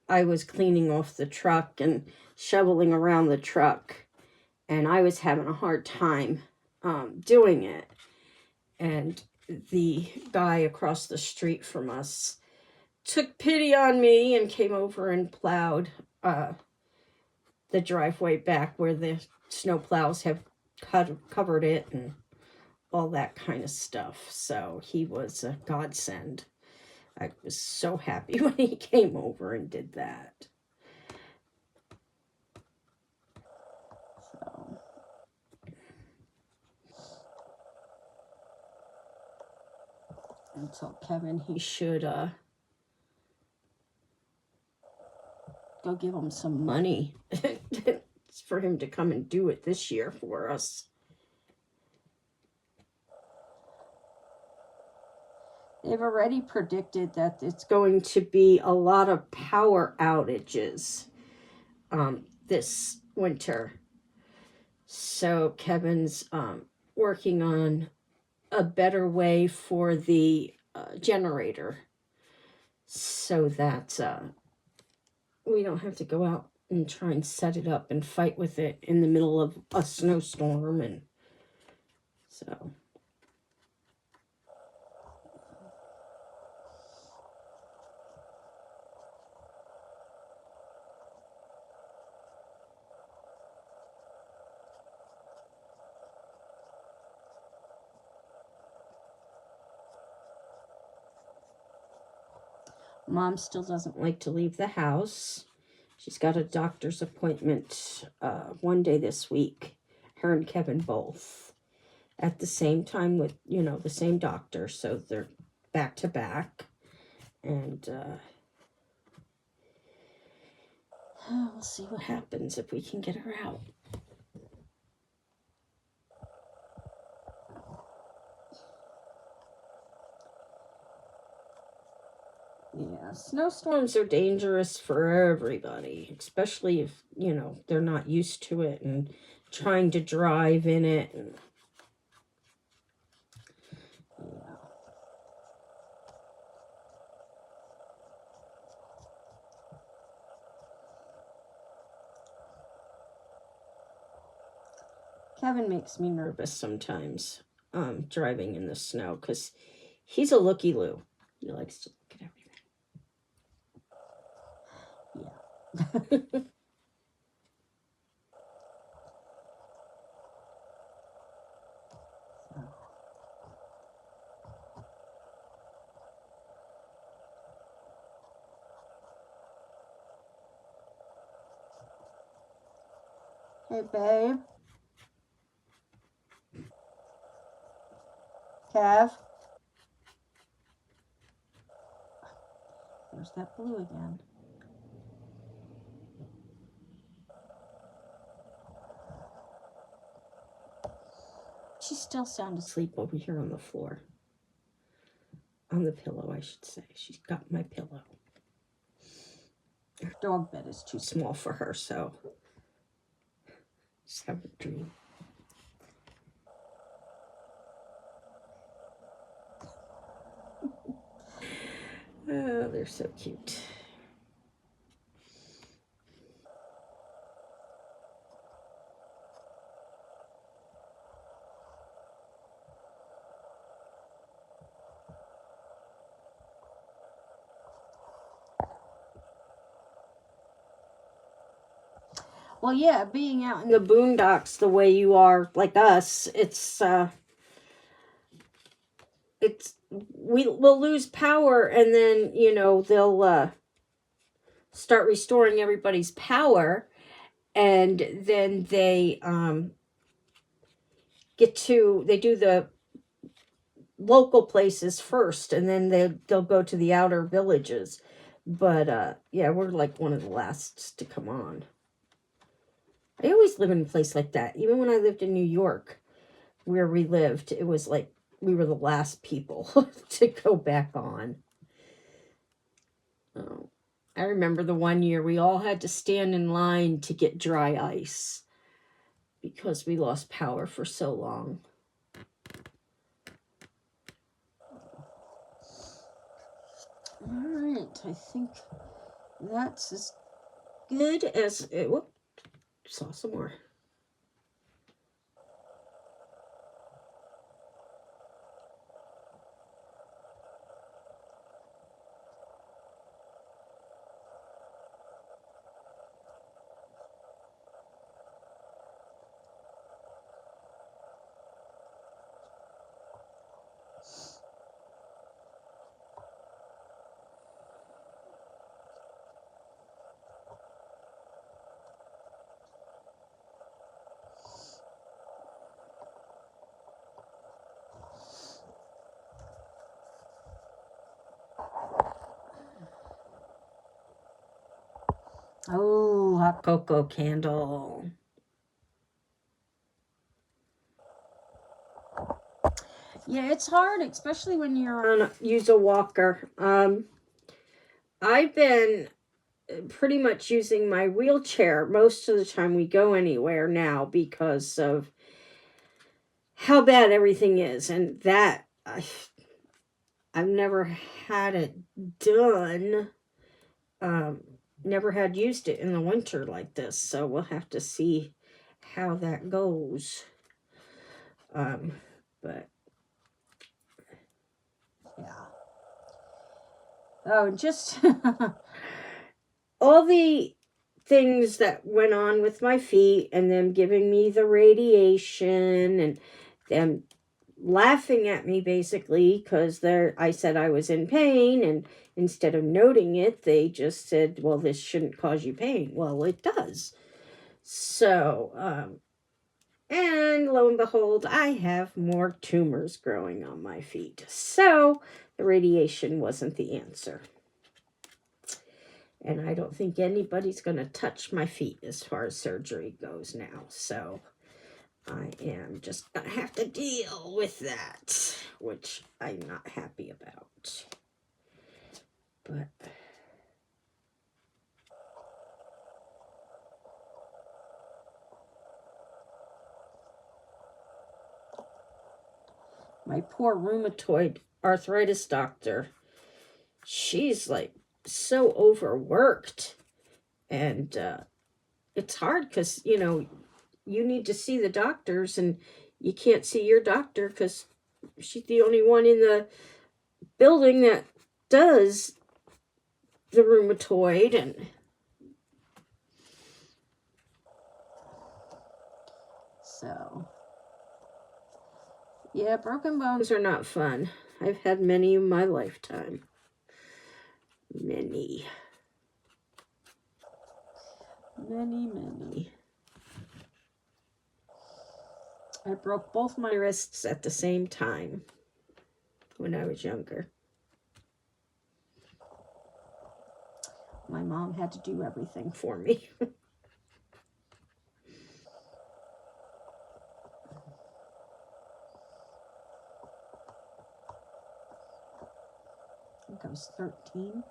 I was cleaning off the truck and shoveling around the truck, and I was having a hard time doing it. And the guy across the street from us took pity on me and came over and plowed the driveway back where the snow plows have covered it and all that kind of stuff. So he was a godsend. I was so happy when he came over and did that. So and tell Kevin he should go give him some money for him to come and do it this year for us. They've already predicted that it's going to be a lot of power outages this winter. So Kevin's working on a better way for the generator, so that we don't have to go out and try and set it up and fight with it in the middle of a snowstorm. And so Mom still doesn't like to leave the house. She's got a doctor's appointment one day this week. Her and Kevin both at the same time with, the same doctor. So they're back to back. And we'll see what happens if we can get her out. Yeah, snowstorms are dangerous for everybody, especially if, they're not used to it and trying to drive in it. And, yeah. Kevin makes me nervous sometimes driving in the snow, because he's a looky-loo. He likes to look at everything. Yeah. Hey, babe. Kev. There's that blue again. She's still sound asleep over here on the floor. On the pillow, I should say. She's got my pillow. Her dog bed is too small for her, so just have a dream. Oh, they're so cute. Well, yeah, being out in the boondocks the way you are, like us, we'll lose power, and then they'll start restoring everybody's power, and then they do the local places first, and then they'll go to the outer villages. But yeah, we're like one of the last to come on. I always live in a place like that. Even when I lived in New York, where we lived, it was like we were the last people to go back on. Oh, I remember the one year we all had to stand in line to get dry ice because we lost power for so long. All right, I think that's as good as it. Whoop, saw some more. Oh, hot cocoa candle. Yeah, it's hard, especially when you're on use a walker. I've been pretty much using my wheelchair most of the time we go anywhere now because of how bad everything is, and that I've never had it done. Never had used it in the winter like this, so we'll have to see how that goes. But yeah. Oh, just all the things that went on with my feet, and them giving me the radiation, and them laughing at me basically because I said I was in pain, and instead of noting it, they just said, well, this shouldn't cause you pain. Well, it does. So and lo and behold, I have more tumors growing on my feet. So the radiation wasn't the answer. And I don't think anybody's going to touch my feet as far as surgery goes now. So I am just going to have to deal with that, which I'm not happy about. But my poor rheumatoid arthritis doctor, she's like so overworked. And it's hard because, you need to see the doctors, and you can't see your doctor because she's the only one in the building that does the rheumatoid. And so, yeah, broken bones are not fun. I've had many in my lifetime. Many. I broke both my wrists at the same time when I was younger. My mom had to do everything for me. I think I was 13.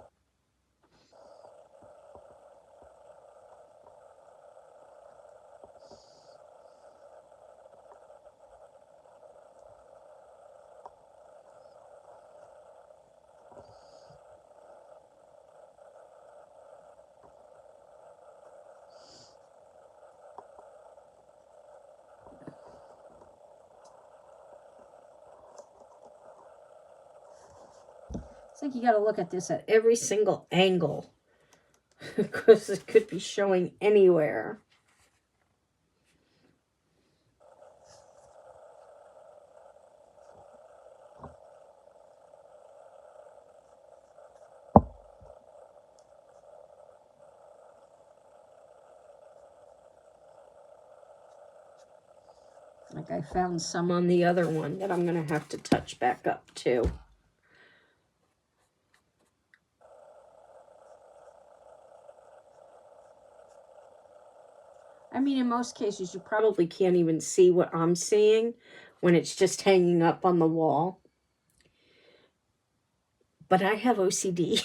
I think you got to look at this at every single angle because it could be showing anywhere. Like I found some on the other one that I'm going to have to touch back up too. I mean, in most cases, you probably can't even see what I'm seeing when it's just hanging up on the wall. But I have OCD.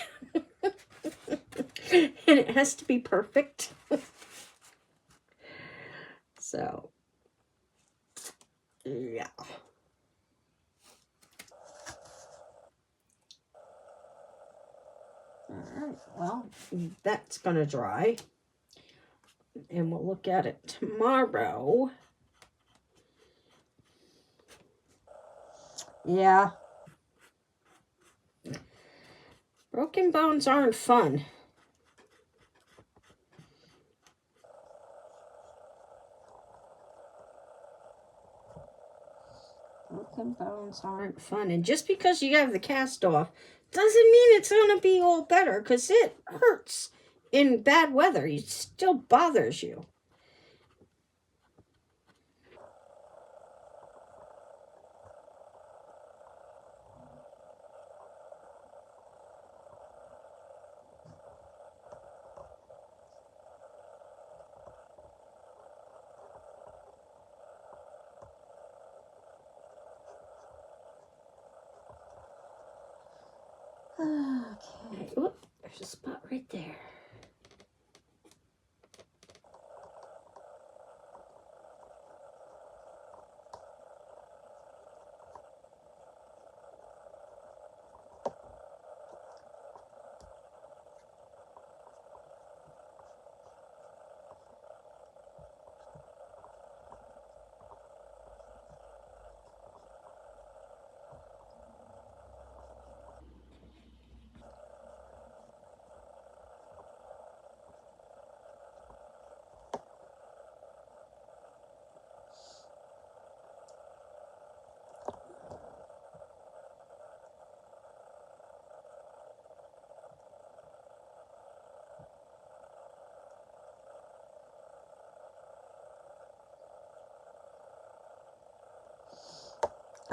And it has to be perfect. So, yeah. Alright, well, that's going to dry. And we'll look at it tomorrow. Yeah. Broken bones aren't fun. Broken bones aren't fun. And just because you have the cast off doesn't mean it's going to be all better, because it hurts in bad weather. It still bothers you. Okay. Oop, there's a spot right there.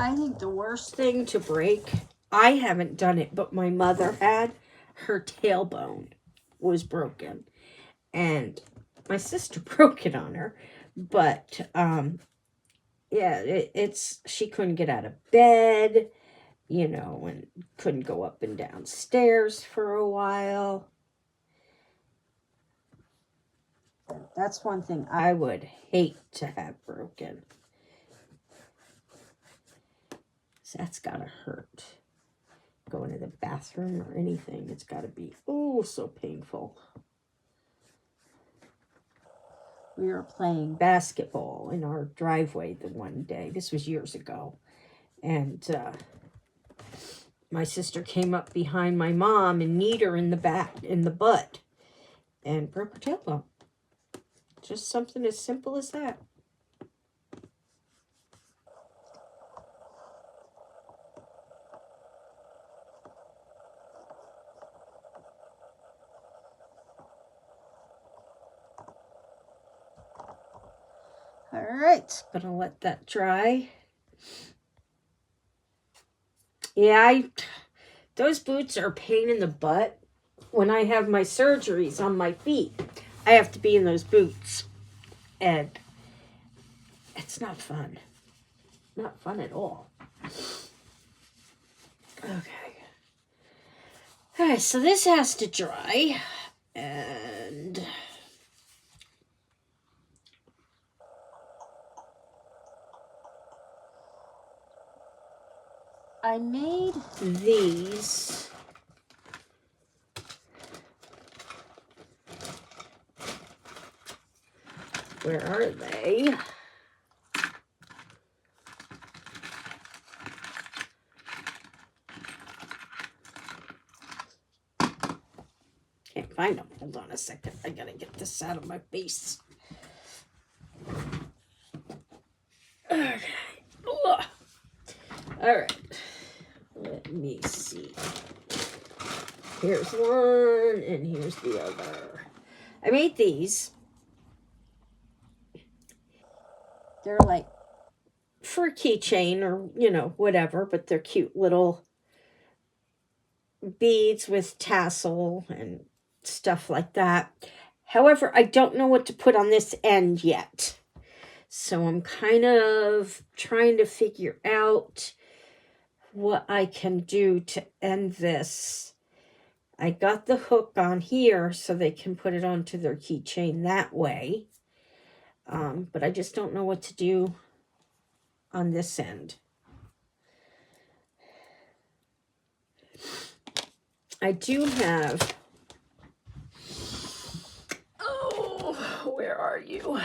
I think the worst thing to break, I haven't done it, but my mother had, her tailbone was broken. And my sister broke it on her. But, yeah, it's, she couldn't get out of bed, you know, and couldn't go up and down stairs for a while. That's one thing I would hate to have broken. So that's gotta hurt. Going to the bathroom or anything, it's gotta be, oh, so painful. We were playing basketball in our driveway the one day. This was years ago. And my sister came up behind my mom and kneed her in the back, in the butt, and broke her tailbone. Just something as simple as that. All right, gonna let that dry. Yeah, those boots are a pain in the butt. When I have my surgeries on my feet, I have to be in those boots. And it's not fun. Not fun at all. Okay. Alright, so this has to dry. And I made these. Where are they? Can't find them. Hold on a second. I gotta get this out of my face. Okay. Alright. Let me see. Here's one, and here's the other. I made these. They're like for a keychain or, you know, whatever, but they're cute little beads with tassel and stuff like that. However, I don't know what to put on this end yet. So I'm kind of trying to figure out what I can do to end this. I got the hook on here so they can put it onto their keychain that way. But I just don't know what to do on this end. I do have... Oh, where are you?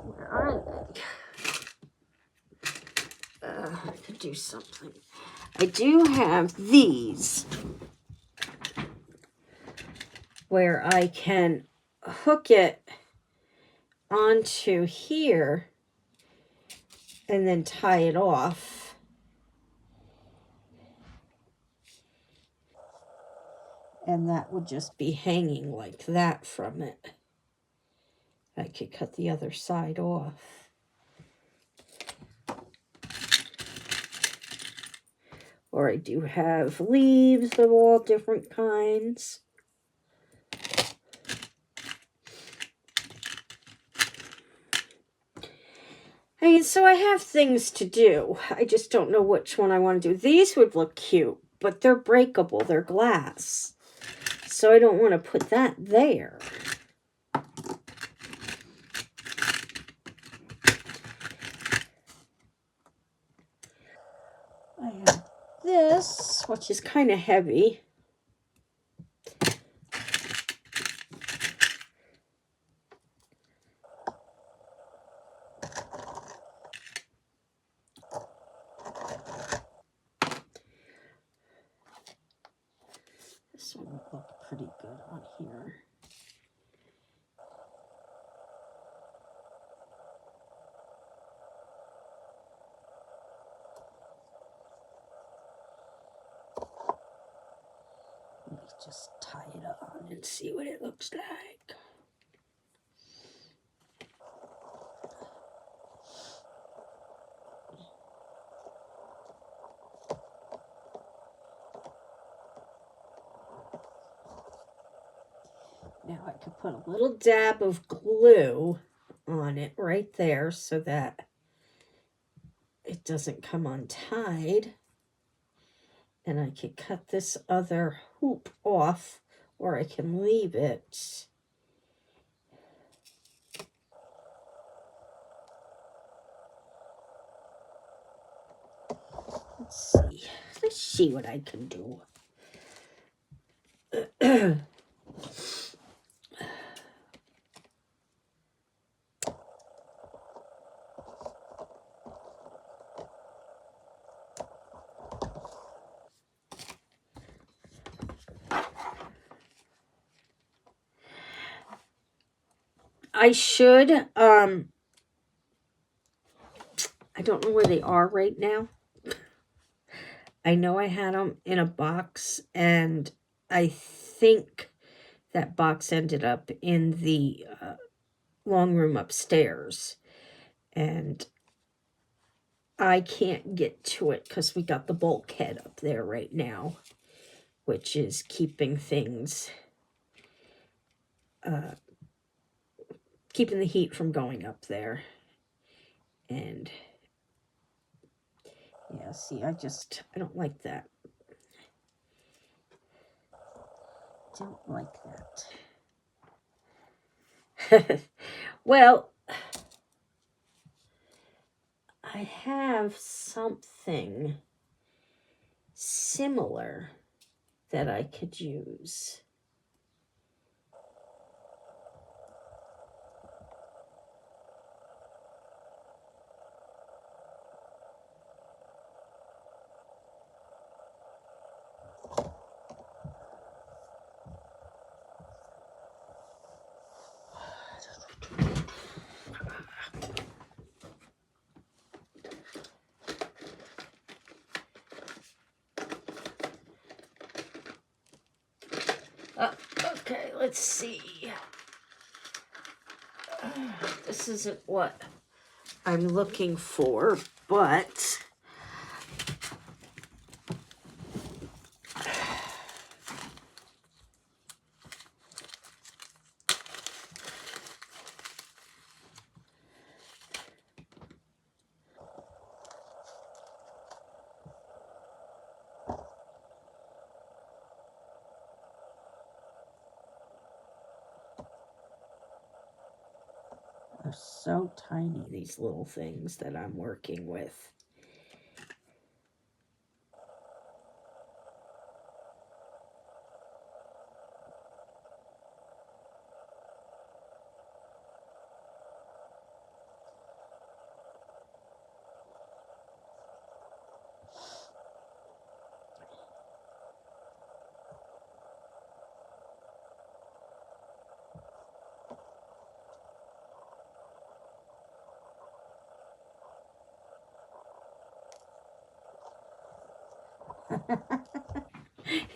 Where are they? I could do something. I do have these where I can hook it onto here and then tie it off. And that would just be hanging like that from it. I could cut the other side off. Or I do have leaves of all different kinds. I mean, so I have things to do. I just don't know which one I want to do. These would look cute, but they're breakable. They're glass. So I don't want to put that there. I have this, which is kind of heavy. This one would look pretty good on here. Let me just tie it on and see what it looks like. Now I could put a little dab of glue on it right there so that it doesn't come untied. And I could cut this other hoop off, or I can leave it. Let's see what I can do. I should, I don't know where they are right now. I know I had them in a box, and I think that box ended up in the long room upstairs. And I can't get to it because we got the bulkhead up there right now, which is keeping things, keeping the heat from going up there. And yeah, see, I don't like that. Don't like that. Well, I have something similar that I could use. Okay, let's see. This isn't what I'm looking for, but they're so tiny, these little things that I'm working with.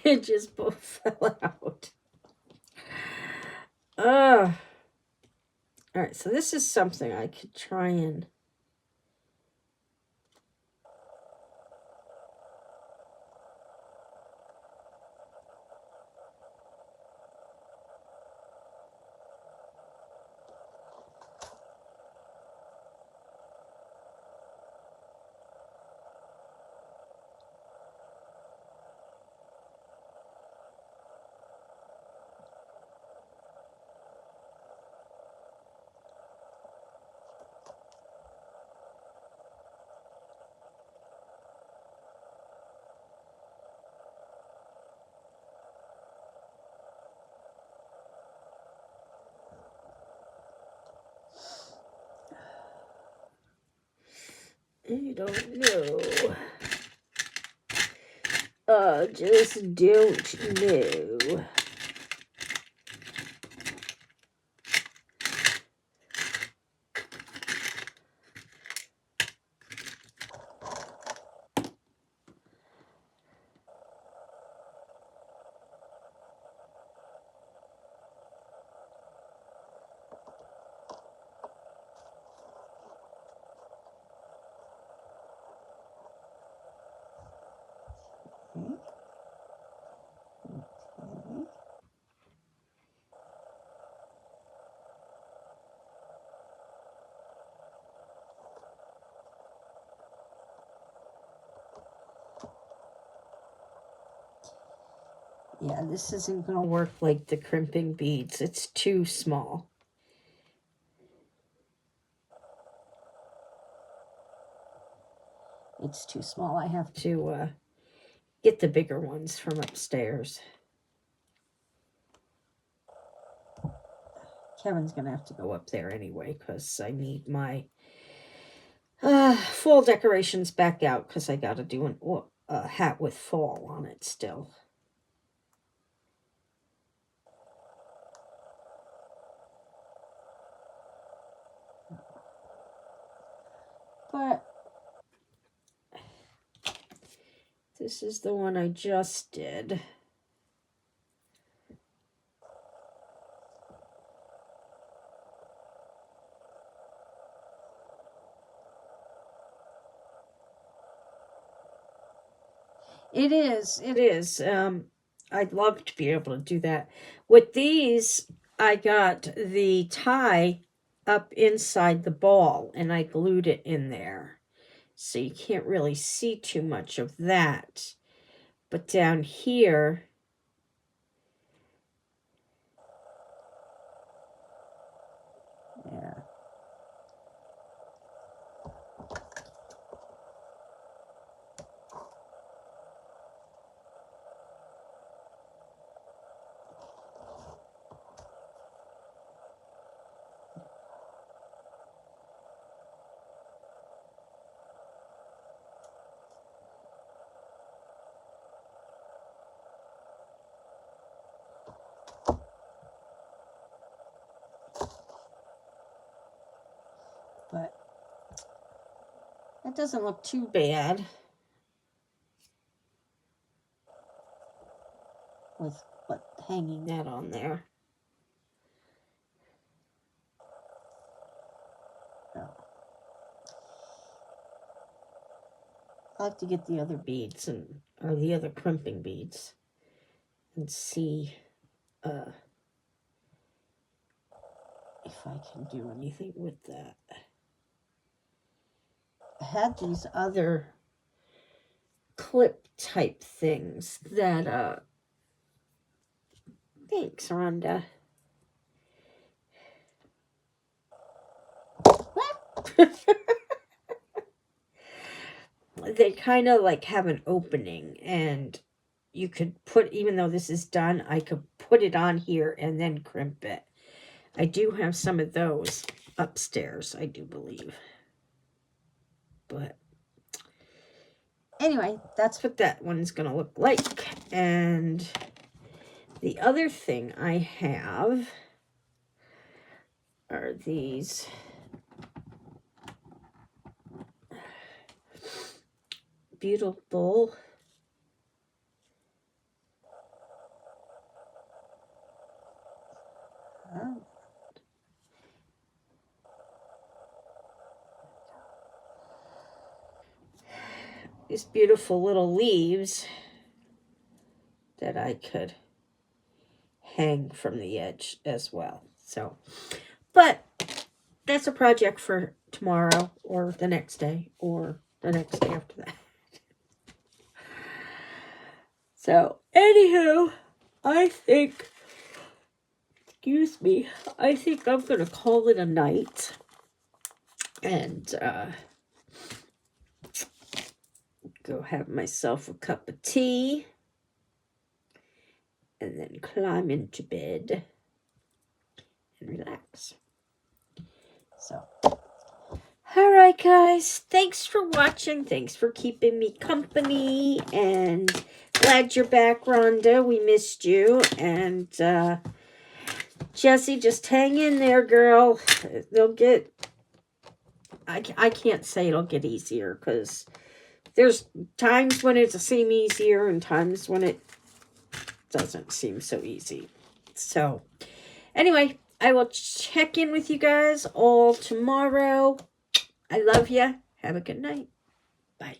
It just both fell out. All right, so this is something I could try and... I don't know. Just don't know. Yeah, this isn't going to work like the crimping beads. It's too small. It's too small. I have to get the bigger ones from upstairs. Kevin's going to have to go up there anyway because I need my fall decorations back out because I got to do a hat with fall on it still. But this is the one I just did. It is. It is. I'd love to be able to do that. With these, I got the tie up inside the ball and I glued it in there. So you can't really see too much of that. But down here, yeah. But that doesn't look too bad with what hanging that on there. I like to get the other beads or the other crimping beads and see if I can do anything with that. I had these other clip type things that thanks, Rhonda. They kind of like have an opening, and you could put, even though this is done, I could put it on here and then crimp it. I do have some of those upstairs, I do believe. But anyway, that's what that one's going to look like. And the other thing I have are these beautiful these beautiful little leaves that I could hang from the edge as well. So, but that's a project for tomorrow or the next day or the next day after that. So, anywho, I think, excuse me, I think I'm going to call it a night and go have myself a cup of tea and then climb into bed and relax. So, all right, guys, thanks for watching. Thanks for keeping me company, and glad you're back, Rhonda. We missed you. And Jessie, just hang in there, girl. They'll get, I can't say it'll get easier, because there's times when it'll seem easier and times when it doesn't seem so easy. So, anyway, I will check in with you guys all tomorrow. I love you. Have a good night. Bye.